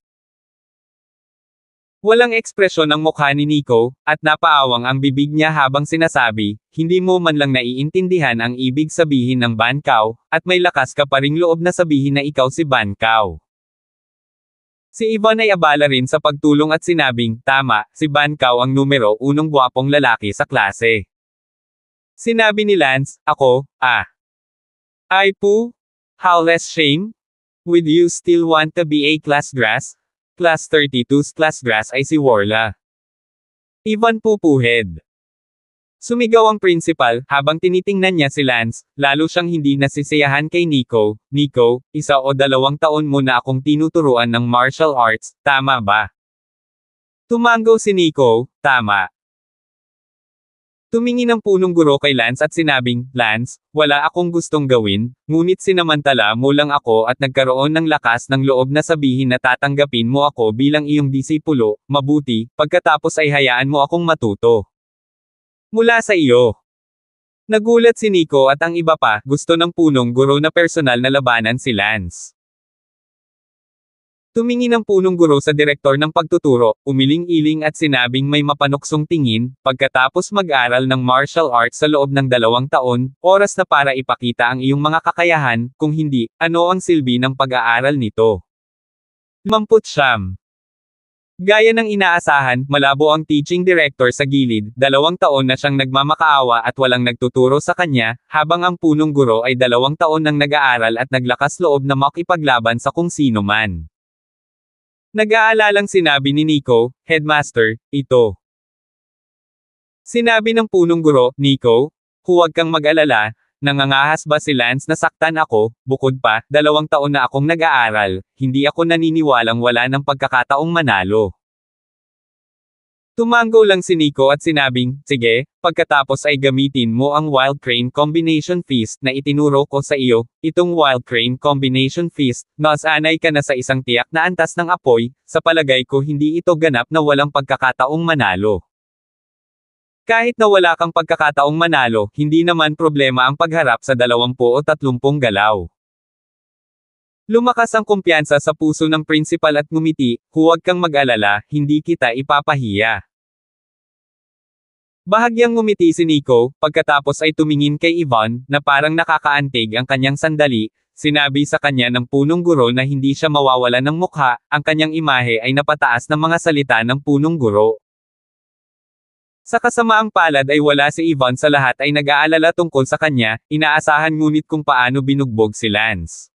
Walang ekspresyon ang mukha ni Nico, at napaawang ang bibig niya habang sinasabi, "Hindi mo man lang naiintindihan ang ibig sabihin ng Bankaw, at may lakas ka pa ring loob na sabihin na ikaw si Bankaw." Si Yvonne ay abala rin sa pagtulong at sinabing, "Tama, si Bankaw ang numero 1 gwapong lalaki sa klase." Sinabi ni Lance, "Ako, Ay po? How less shame? Would you still want to be a class dress? Class 32's class dress ay si Warla." Yvonne pupuhed. Sumigaw ang principal, habang tinitingnan niya si Lance, lalo siyang hindi nasisiyahan kay Nico, "Nico, 1 o 2 taon mo na akong tinuturuan ng martial arts, tama ba?" Tumango si Nico, "Tama." Tumingin ang punong guro kay Lance at sinabing, "Lance, wala akong gustong gawin, ngunit sinamantala mo lang ako at nagkaroon ng lakas ng loob na sabihin na tatanggapin mo ako bilang iyong disipulo, mabuti, pagkatapos ay hayaan mo akong matuto mula sa iyo." Nagulat si Nico at ang iba pa, gusto ng punong guro na personal na labanan si Lance. Tumingin ang punong guro sa direktor ng pagtuturo, umiling-iling at sinabing may mapanuksong tingin, pagkatapos mag-aral ng martial arts sa loob ng 2 taon, oras na para ipakita ang iyong mga kakayahan, kung hindi, ano ang silbi ng pag-aaral nito? 59. Gaya ng inaasahan, malabo ang teaching director sa gilid, 2 taon na siyang nagmamakaawa at walang nagtuturo sa kanya, habang ang punong guro ay 2 taon nang nag-aaral at naglakas loob na makipaglaban sa kung sino man. Nag-aalalang sinabi ni Nico, Headmaster, ito. Sinabi ng punong guro, Nico, huwag kang mag-alala, nangangahas ba si Lance na saktan ako, bukod pa, 2 taon na akong nag-aaral, hindi ako naniniwalang wala ng pagkakataong manalo. Tumango lang si Nico at sinabing, sige, pagkatapos ay gamitin mo ang Wild Crane Combination Fist na itinuro ko sa iyo, itong Wild Crane Combination Fist, nasanay ka na sa isang tiyak na antas ng apoy, sa palagay ko hindi ito ganap na walang pagkakataong manalo. Kahit na wala kang pagkakataong manalo, hindi naman problema ang pagharap sa 20 o 30 galaw. Lumakas ang kumpiyansa sa puso ng principal at ngumiti, huwag kang mag-alala, hindi kita ipapahiya. Bahagyang ngumiti si Nico, pagkatapos ay tumingin kay Yvonne, na parang nakakaantig ang kanyang sandali, sinabi sa kanya ng punong guro na hindi siya mawawala ng mukha, ang kanyang imahe ay napataas ng mga salita ng punong guro. Sa kasamaang palad ay wala si Yvonne sa lahat ay nag-aalala tungkol sa kanya, inaasahan ngunit kung paano binugbog si Lance.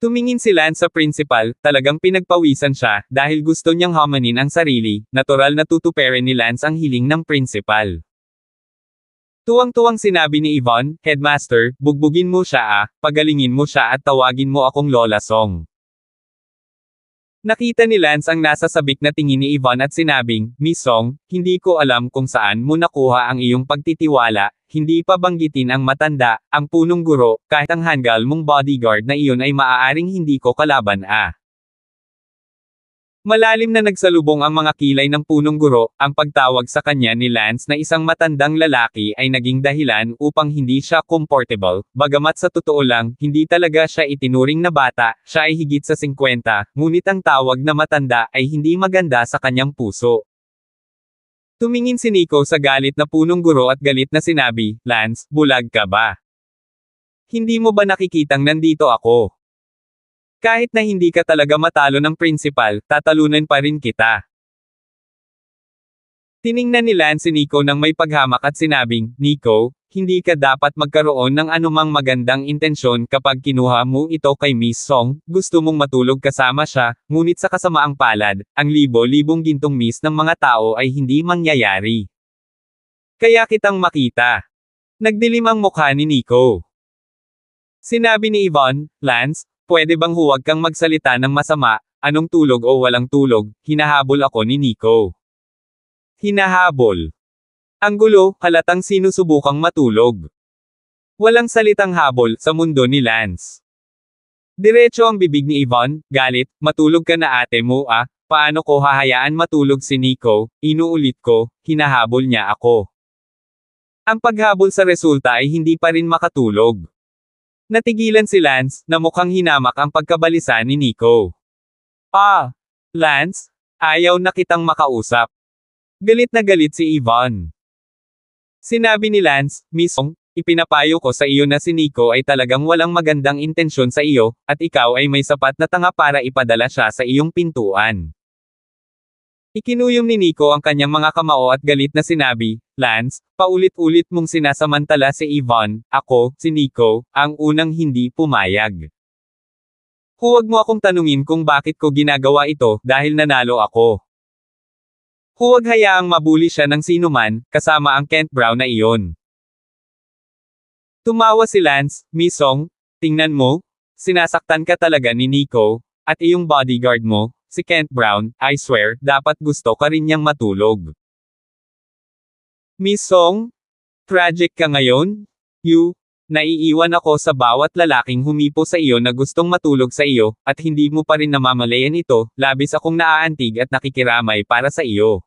Tumingin si Lance sa principal, talagang pinagpawisan siya, dahil gusto niyang hamanin ang sarili, natural na tutuperin ni Lance ang hiling ng principal. Tuwang-tuwang sinabi ni Yvonne, Headmaster, bugbugin mo siya pagalingin mo siya at tawagin mo akong Lola Song. Nakita ni Lance ang nasa sabik na tingin ni Yvonne at sinabing, Miss Song, hindi ko alam kung saan mo nakuha ang iyong pagtitiwala, hindi pa banggitin ang matanda, ang punong guro, kahit ang hanggal mong bodyguard na iyon ay maaaring hindi ko kalaban Malalim na nagsalubong ang mga kilay ng punong guro, ang pagtawag sa kanya ni Lance na isang matandang lalaki ay naging dahilan upang hindi siya comfortable, bagamat sa totoo lang, hindi talaga siya itinuring na bata, siya ay higit sa 50, ngunit ang tawag na matanda ay hindi maganda sa kanyang puso. Tumingin si Nico sa galit na punong guro at galit na sinabi, Lance, bulag ka ba? Hindi mo ba nakikitang nandito ako? Kahit na hindi ka talaga matalo ng principal, tatalunan pa rin kita. Tiningnan ni Lance si Nico nang may paghamak at sinabing, Nico, hindi ka dapat magkaroon ng anumang magandang intensyon kapag kinuha mo ito kay Miss Song, gusto mong matulog kasama siya, ngunit sa kasamaang palad, ang libo-libong gintong miss ng mga tao ay hindi mangyayari. Kaya kitang makita. Nagdilim ang mukha ni Nico. Sinabi ni Yvonne, Lance, pwede bang huwag kang magsalita ng masama, anong tulog o walang tulog, hinahabol ako ni Nico. Hinahabol. Ang gulo, halatang sinusubukang matulog. Walang salitang habol sa mundo ni Lance. Diretso ang bibig ni Yvonne, galit, matulog ka na ate mo paano ko hahayaan matulog si Nico, inuulit ko, hinahabol niya ako. Ang paghabol sa resulta ay hindi pa rin makatulog. Natigilan si Lance, na mukhang hinamak ang pagkabalisa ni Nico. Lance, ayaw na kitang makausap. Galit na galit si Yvonne. Sinabi ni Lance, Miss Song, ipinapayo ko sa iyo na si Nico ay talagang walang magandang intensyon sa iyo, at ikaw ay may sapat na tanga para ipadala siya sa iyong pintuan. Ikinuyom ni Nico ang kanyang mga kamao at galit na sinabi, Lance, paulit-ulit mong sinasamantala si Yvonne, ako, si Nico, ang unang hindi pumayag. Huwag mo akong tanungin kung bakit ko ginagawa ito, dahil nanalo ako. Huwag hayaang mabuli siya ng sinuman, kasama ang Kent Brown na iyon. Tumawa si Lance, Miss Song, tingnan mo, sinasaktan ka talaga ni Nico, at iyong bodyguard mo, si Kent Brown, I swear, dapat gusto ka rin niyang matulog. Miss Song? Tragic ka ngayon? Naiiwan ako sa bawat lalaking humipo sa iyo na gustong matulog sa iyo, at hindi mo pa rin namamalayan ito, labis akong naaantig at nakikiramay para sa iyo.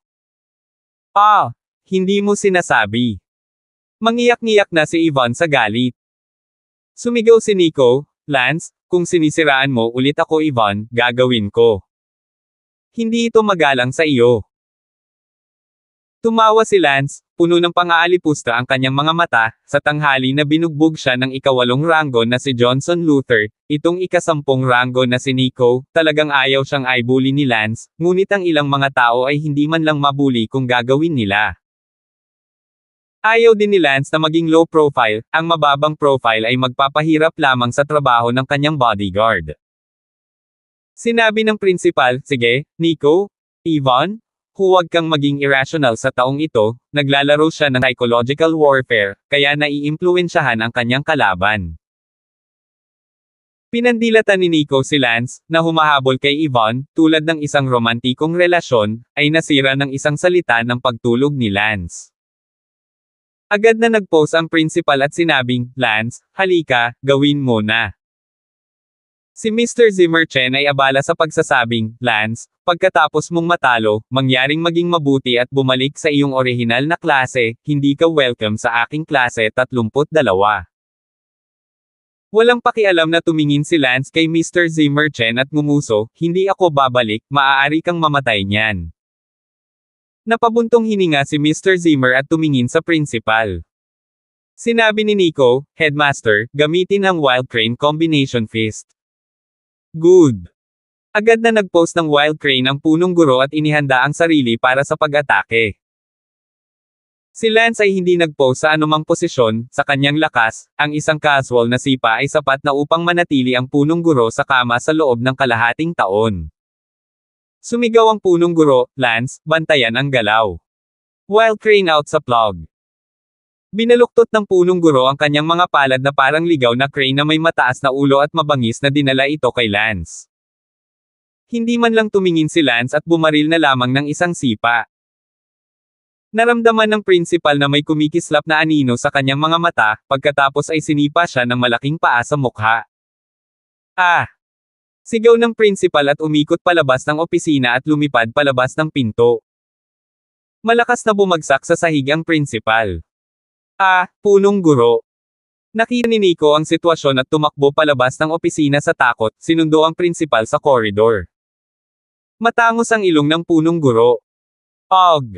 Hindi mo sinasabi. Mangiyak-ngiyak na si Yvonne sa galit. Sumigaw si Nico, Lance, kung sinisiraan mo ulit ako Yvonne, gagawin ko. Hindi ito magalang sa iyo. Tumawa si Lance, puno ng pang-aalipusta ang kanyang mga mata, sa tanghali na binugbog siya ng ika-8 ranggo na si Johnson Luther, itong ika-10 ranggo na si Nico, talagang ayaw siyang i-bully ni Lance, ngunit ang ilang mga tao ay hindi man lang mabully kung gagawin nila. Ayaw din ni Lance na maging low profile, ang mababang profile ay magpapahirap lamang sa trabaho ng kanyang bodyguard. Sinabi ng principal, sige, Nico, Yvonne, huwag kang maging irrational sa taong ito, naglalaro siya ng psychological warfare, kaya naiimpluwensyahan ang kanyang kalaban. Pinandilatan ni Nico si Lance, na humahabol kay Yvonne, tulad ng isang romantikong relasyon, ay nasira ng isang salita ng pagtulog ni Lance. Agad na nag-post ang principal at sinabing, Lance, halika, gawin mo na. Si Mr. Zimmer Chen ay abala sa pagsasabing, Lance, pagkatapos mong matalo, mangyaring maging mabuti at bumalik sa iyong orihinal na klase, hindi ka welcome sa aking klase 32. Walang pakialam na tumingin si Lance kay Mr. Zimmer Chen at ngumuso, hindi ako babalik, maaari kang mamatay niyan. Napabuntong hininga si Mr. Zimmer at tumingin sa principal. Sinabi ni Nico, Headmaster, gamitin ang Wild Crane Combination Fist. Good. Agad na nag-post ng Wild Crane ang punong guro at inihanda ang sarili para sa pag-atake. Si Lance ay hindi nag-post sa anumang posisyon, sa kanyang lakas, ang isang casual na sipa ay sapat na upang manatili ang punong guro sa kama sa loob ng kalahating taon. Sumigaw ang punong guro, Lance, bantayan ang galaw. Wild Crane out sa plug. Binaluktot ng punong guro ang kanyang mga palad na parang ligaw na crane na may mataas na ulo at mabangis na dinala ito kay Lance. Hindi man lang tumingin si Lance at bumaril na lamang ng isang sipa. Naramdaman ng principal na may kumikislap na anino sa kanyang mga mata, pagkatapos ay sinipa siya ng malaking paa sa mukha. Ah! Sigaw ng principal at umikot palabas ng opisina at lumipad palabas ng pinto. Malakas na bumagsak sa sahig ang principal. Ah, punong guro. Nakita ni Nico ang sitwasyon at tumakbo palabas ng opisina sa takot, sinundo ang principal sa koridor. Matangos ang ilong ng punong guro. Og!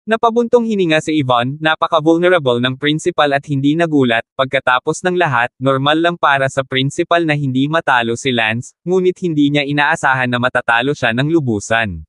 Napabuntong hininga si Yvonne, napaka-vulnerable ng principal at hindi nagulat, pagkatapos ng lahat, normal lang para sa principal na hindi matalo si Lance, ngunit hindi niya inaasahan na matatalo siya ng lubusan.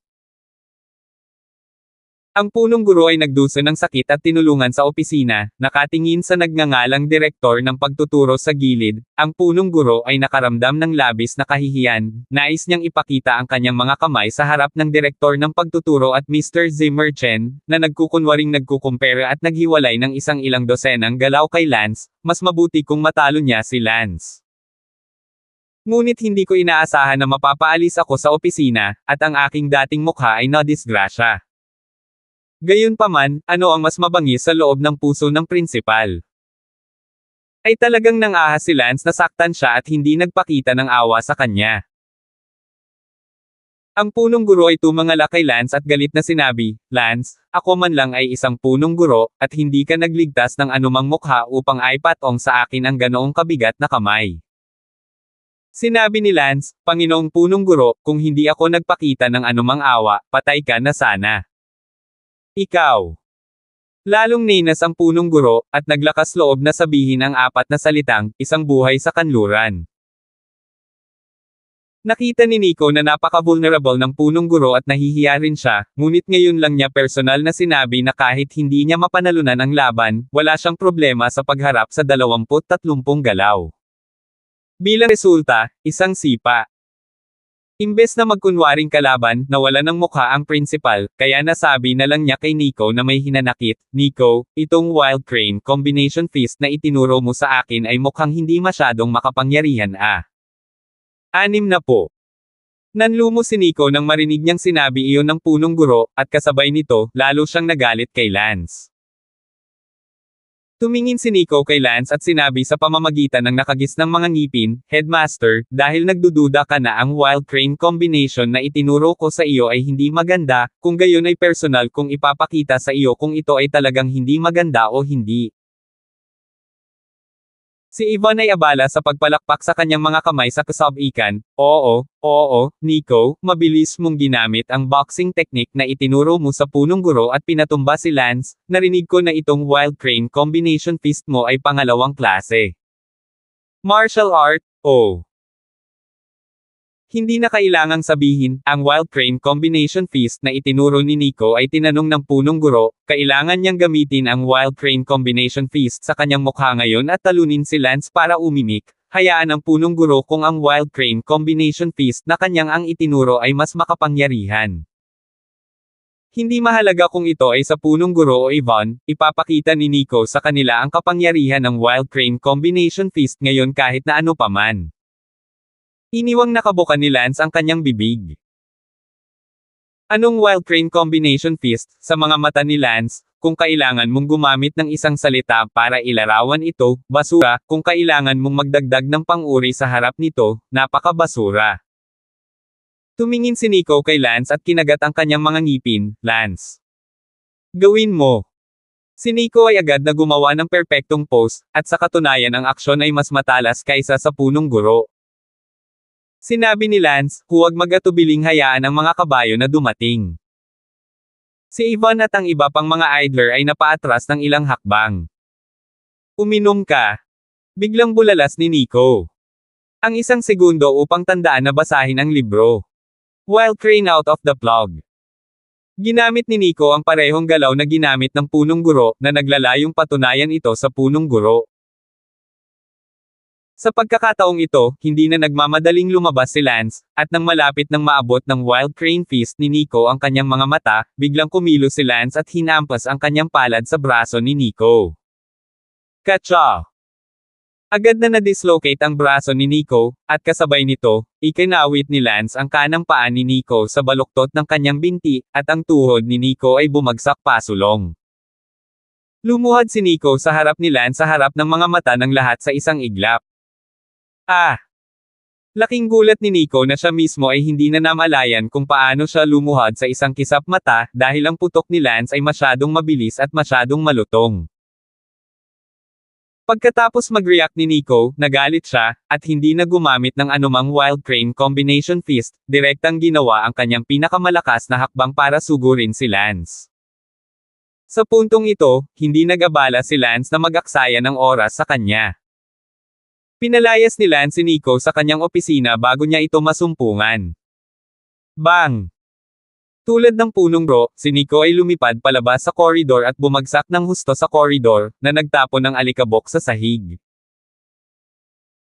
Ang punong guro ay nagdusa ng sakit at tinulungan sa opisina, nakatingin sa nagngangalang direktor ng pagtuturo sa gilid, ang punong guro ay nakaramdam ng labis na kahihiyan, nais niyang ipakita ang kanyang mga kamay sa harap ng direktor ng pagtuturo at Mr. Zimmer Chen, na nagkukunwaring nagkukumpera at naghiwalay ng isang ilang dosenang galaw kay Lance, mas mabuti kung matalo niya si Lance. Ngunit hindi ko inaasahan na mapapaalis ako sa opisina, at ang aking dating mukha ay nadisgrasya. Gayunpaman, ano ang mas mabangis sa loob ng puso ng principal? Ay talagang nang-ahas si Lance na saktan siya at hindi nagpakita ng awa sa kanya. Ang punong guro ay tumangala kay Lance at galit na sinabi, Lance, ako man lang ay isang punong guro, at hindi ka nagligtas ng anumang mukha upang aipatong sa akin ang ganoong kabigat na kamay. Sinabi ni Lance, Panginoong punong guro, kung hindi ako nagpakita ng anumang awa, patay ka na sana. Ikaw. Lalong ninas ang punong guro, at naglakas loob na sabihin ang 4 na salitang, isang buhay sa kanluran. Nakita ni Nico na napaka-vulnerable ng punong guro at nahihiya rin siya, ngunit ngayon lang niya personal na sinabi na kahit hindi niya mapanalunan ang laban, wala siyang problema sa pagharap sa 20-30 galaw. Bilang resulta, isang sipa. Imbes na magkunwaring kalaban, nawala ng mukha ang principal, kaya nasabi na lang niya kay Nico na may hinanakit, Nico, itong Wild Crane Combination Fist na itinuro mo sa akin ay mukhang hindi masyadong makapangyarihan ah. 6 na po. Nanlumo si Nico nang marinig niyang sinabi iyon ng punong guro, at kasabay nito, lalo siyang nagalit kay Lance. Tumingin si Nico kay Lance at sinabi sa pamamagitan ng nakagis ng mga ngipin, Headmaster, dahil nagdududa ka na ang Wild Crane Combination na itinuro ko sa iyo ay hindi maganda, kung gayon ay personal kung ipapakita sa iyo kung ito ay talagang hindi maganda o hindi. Si Ivan ay abala sa pagpalakpak sa kanyang mga kamay sa kasabikan. Oo, Nico, mabilis mong ginamit ang boxing technique na itinuro mo sa punong guro at pinatumba si Lance. Narinig ko na itong wild crane combination fist mo ay pangalawang klase. Martial art, oh. Hindi na kailangang sabihin, ang wild crane combination fist na itinuro ni Nico ay tinanong ng punong guro, kailangan niyang gamitin ang wild crane combination fist sa kanyang mukha ngayon at talunin si Lance para umimik. Hayaan ng punong guro kung ang wild crane combination fist na kanyang ang itinuro ay mas makapangyarihan. Hindi mahalaga kung ito ay sa punong guro o Ivan, ipapakita ni Nico sa kanila ang kapangyarihan ng wild crane combination fist ngayon kahit na ano paman. Iniwang nakabuka ni Lance ang kanyang bibig. Anong wild crane combination fist, sa mga mata ni Lance, kung kailangan mong gumamit ng isang salita para ilarawan ito, basura, kung kailangan mong magdagdag ng pang-uri sa harap nito, napakabasura. Tumingin si Nico kay Lance at kinagat ang kanyang mga ngipin. Lance, gawin mo. Si Nico ay agad na gumawa ng perpektong pose, at sa katunayan ang aksyon ay mas matalas kaysa sa punong guro. Sinabi ni Lance, huwag mag-atubiling hayaan ang mga kabayo na dumating. Si Ivan at ang iba pang mga idler ay napaatras ng ilang hakbang. Uminom ka. Biglang bulalas ni Nico. Ang isang segundo upang tandaan na basahin ang libro. Wild Crane Out of the Plug. Ginamit ni Nico ang parehong galaw na ginamit ng punong guro, na naglalayong patunayan ito sa punong guro. Sa pagkakataong ito, hindi na nagmamadaling lumabas si Lance, at nang malapit nang maabot ng wild crane fist ni Nico ang kanyang mga mata, biglang kumilos si Lance at hinampas ang kanyang palad sa braso ni Nico. Katsa! Agad na na-dislocate ang braso ni Nico, at kasabay nito, ikinawit ni Lance ang kanang paa ni Nico sa baluktot ng kanyang binti, at ang tuhod ni Nico ay bumagsak pasulong. Lumuhad si Nico sa harap ni Lance sa harap ng mga mata ng lahat sa isang iglap. Laking gulat ni Nico na siya mismo ay hindi na namalayan kung paano siya lumuhad sa isang kisap mata, dahil ang putok ni Lance ay masyadong mabilis at masyadong malutong. Pagkatapos mag-react ni Nico, nagalit siya, at hindi na gumamit ng anumang wild crane combination fist, direktang ginawa ang kanyang pinakamalakas na hakbang para sugurin si Lance. Sa puntong ito, hindi nag-abala si Lance na mag-aksaya ng oras sa kanya. Pinalayas ni Lance si Nico sa kanyang opisina bago niya ito masumpungan. Bang! Tulad ng punong bro, si Nico ay lumipad palabas sa koridor at bumagsak ng husto sa koridor, na nagtapon ng alikabok sa sahig.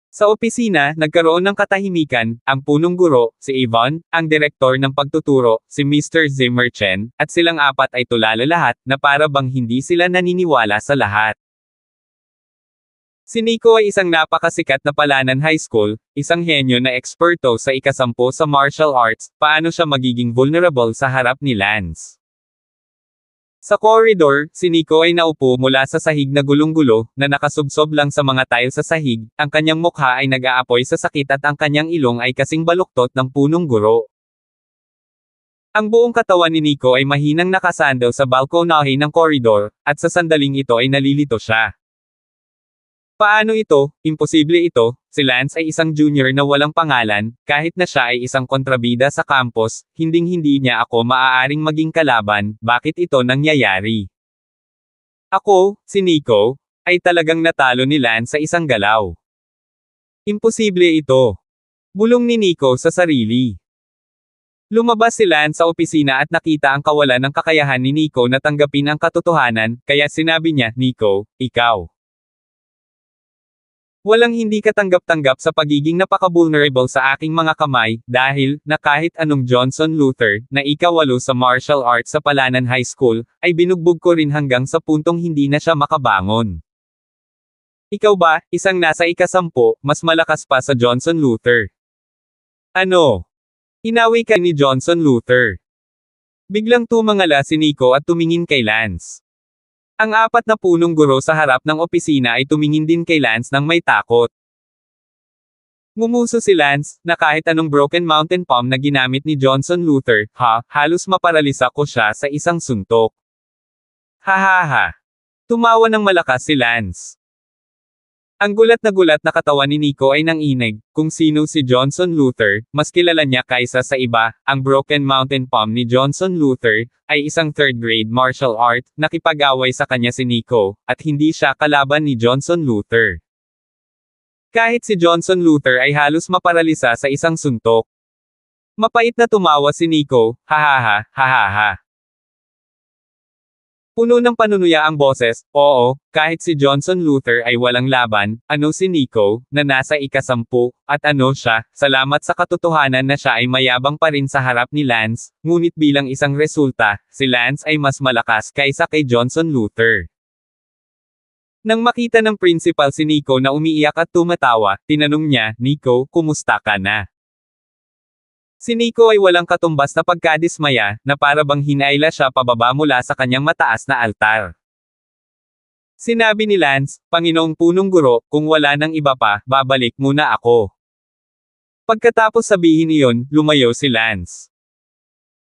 Sa opisina, nagkaroon ng katahimikan, ang punong guro, si Ivan, ang direktor ng pagtuturo, si Mr. Zimmerchen, at silang apat ay tulala lahat, na para bang hindi sila naniniwala sa lahat. Si Nico ay isang napakasikat na Palanan High School, isang henyo na eksperto sa ikasampu sa martial arts, paano siya magiging vulnerable sa harap ni Lance. Sa corridor, si Nico ay naupo mula sa sahig na gulong-gulo, na nakasubsob lang sa mga tile sa sahig, ang kanyang mukha ay nag-aapoy sa sakit at ang kanyang ilong ay kasing baluktot ng punong guro. Ang buong katawan ni Nico ay mahinang nakasando sa balkonahe ng koridor, at sa sandaling ito ay nalilito siya. Paano ito? Imposible ito. Si Lance ay isang junior na walang pangalan, kahit na siya ay isang kontrabida sa campus, hinding-hindi niya ako maaaring maging kalaban, bakit ito nangyayari? Ako, si Nico, ay talagang natalo ni Lance sa isang galaw. Imposible ito. Bulong ni Nico sa sarili. Lumabas si Lance sa opisina at nakita ang kawalan ng kakayahan ni Nico na tanggapin ang katotohanan, kaya sinabi niya, Nico, ikaw. Walang hindi katanggap-tanggap sa pagiging napaka-vulnerable sa aking mga kamay, dahil, na kahit anong Johnson Luther, na ika-8 sa martial arts sa Palanan High School, ay binugbog ko rin hanggang sa puntong hindi na siya makabangon. Ikaw ba, isang nasa ika-10, mas malakas pa sa Johnson Luther? Ano? Inawi ka ni Johnson Luther? Biglang tumangala si Nico at tumingin kay Lance. Ang apat na punong guro sa harap ng opisina ay tumingin din kay Lance nang may takot. Ngumuso si Lance, na kahit anong Broken Mountain Palm na ginamit ni Johnson Luther, halos maparalisa ko siya sa isang suntok. Hahaha. Tumawa ng malakas si Lance. Ang gulat na katawan ni Nico ay nanginig, kung sino si Johnson Luther, mas kilala niya kaysa sa iba, ang Broken Mountain Palm ni Johnson Luther, ay isang third-grade martial art, nakipag-away sa kanya si Nico, at hindi siya kalaban ni Johnson Luther. Kahit si Johnson Luther ay halos maparalisa sa isang suntok. Mapait na tumawa si Nico, hahaha, hahaha. Puno ng panunuya ang boses, oo, kahit si Johnson Luther ay walang laban, ano si Nico, na nasa ika-10, at ano siya, salamat sa katotohanan na siya ay mayabang pa rin sa harap ni Lance, ngunit bilang isang resulta, si Lance ay mas malakas kaysa kay Johnson Luther. Nang makita ng principal si Nico na umiiyak at tumatawa, tinanong niya, Nico, kumusta ka na? Si Nico ay walang katumbas na pagkadismaya, na para bang hinaila siya pababa mula sa kanyang mataas na altar. Sinabi ni Lance, Panginoong punong guro, kung wala nang iba pa, babalik muna ako. Pagkatapos sabihin iyon, lumayo si Lance.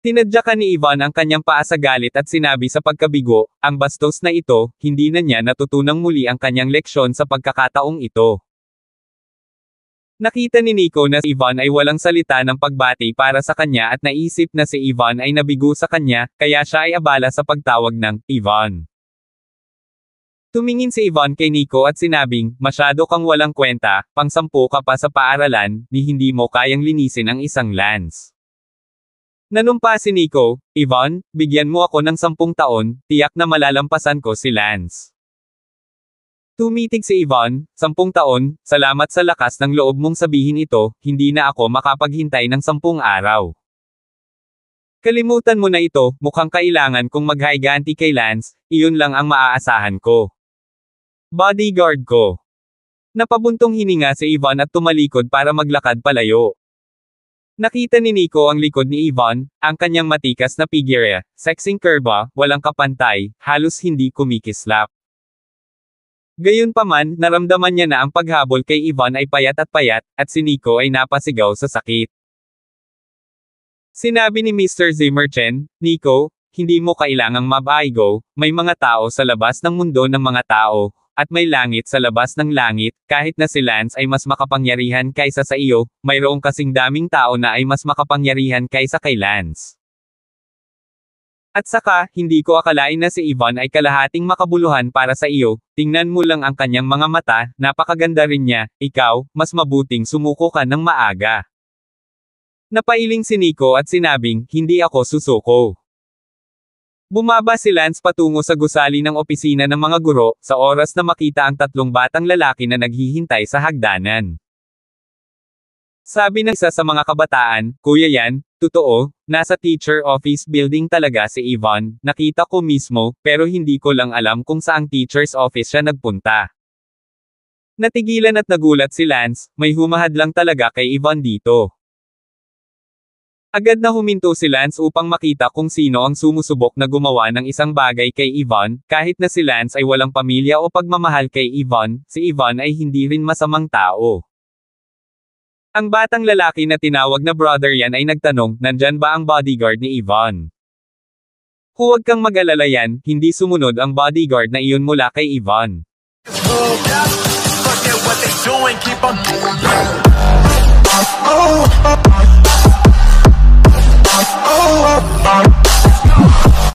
Tinadyakan ni Ivan ang kanyang paa sa galit at sinabi sa pagkabigo, ang bastos na ito, hindi na niya natutunang muli ang kanyang leksyon sa pagkakataong ito. Nakita ni Nico na si Ivan ay walang salita ng pagbati para sa kanya at naisip na si Ivan ay nabigo sa kanya, kaya siya ay abala sa pagtawag ng Ivan. Tumingin si Ivan kay Nico at sinabing, masyado kang walang kwenta, pang-10 ka pa sa paaralan, ni hindi mo kayang linisin ang isang Lance. Nanumpa si Nico, Ivan, bigyan mo ako ng 10 taon, tiyak na malalampasan ko si Lance. Tumitig si Ivan, 10 taon, salamat sa lakas ng loob mong sabihin ito, hindi na ako makapaghintay ng 10 araw. Kalimutan mo na ito, mukhang kailangan kong maghiganti kay Lance, iyon lang ang maaasahan ko. Bodyguard ko. Napabuntong hininga si Ivan at tumalikod para maglakad palayo. Nakita ni Nico ang likod ni Ivan, ang kanyang matikas na figure, sexing curva, walang kapantay, halos hindi kumikislap. Gayunpaman, naramdaman niya na ang paghabol kay Ivan ay payat, at si Nico ay napasigaw sa sakit. Sinabi ni Mr. Zimmerchen, Nico, hindi mo kailangang mabaigo, may mga tao sa labas ng mundo ng mga tao, at may langit sa labas ng langit, kahit na si Lance ay mas makapangyarihan kaysa sa iyo, mayroong kasing daming tao na ay mas makapangyarihan kaysa kay Lance. At saka, hindi ko akalain na si Ivan ay kalahating makabuluhan para sa iyo, tingnan mo lang ang kanyang mga mata, napakaganda rin niya, ikaw, mas mabuting sumuko ka ng maaga. Napailing si Nico at sinabing, hindi ako susuko. Bumaba si Lance patungo sa gusali ng opisina ng mga guro, sa oras na makita ang 3 batang lalaki na naghihintay sa hagdanan. Sabi ng isa sa mga kabataan, Kuya yan, totoo, nasa teacher office building talaga si Ivan, nakita ko mismo, pero hindi ko lang alam kung saang teacher's office siya nagpunta. Natigilan at nagulat si Lance, may humahad lang talaga kay Ivan dito. Agad na huminto si Lance upang makita kung sino ang sumusubok na gumawa ng isang bagay kay Ivan, kahit na si Lance ay walang pamilya o pagmamahal kay Ivan, si Ivan ay hindi rin masamang tao. Ang batang lalaki na tinawag na brother yan ay nagtanong, nandyan ba ang bodyguard ni Ivan? Huwag kang mag-alala yan, hindi sumunod ang bodyguard na iyon mula kay Ivan. Oh,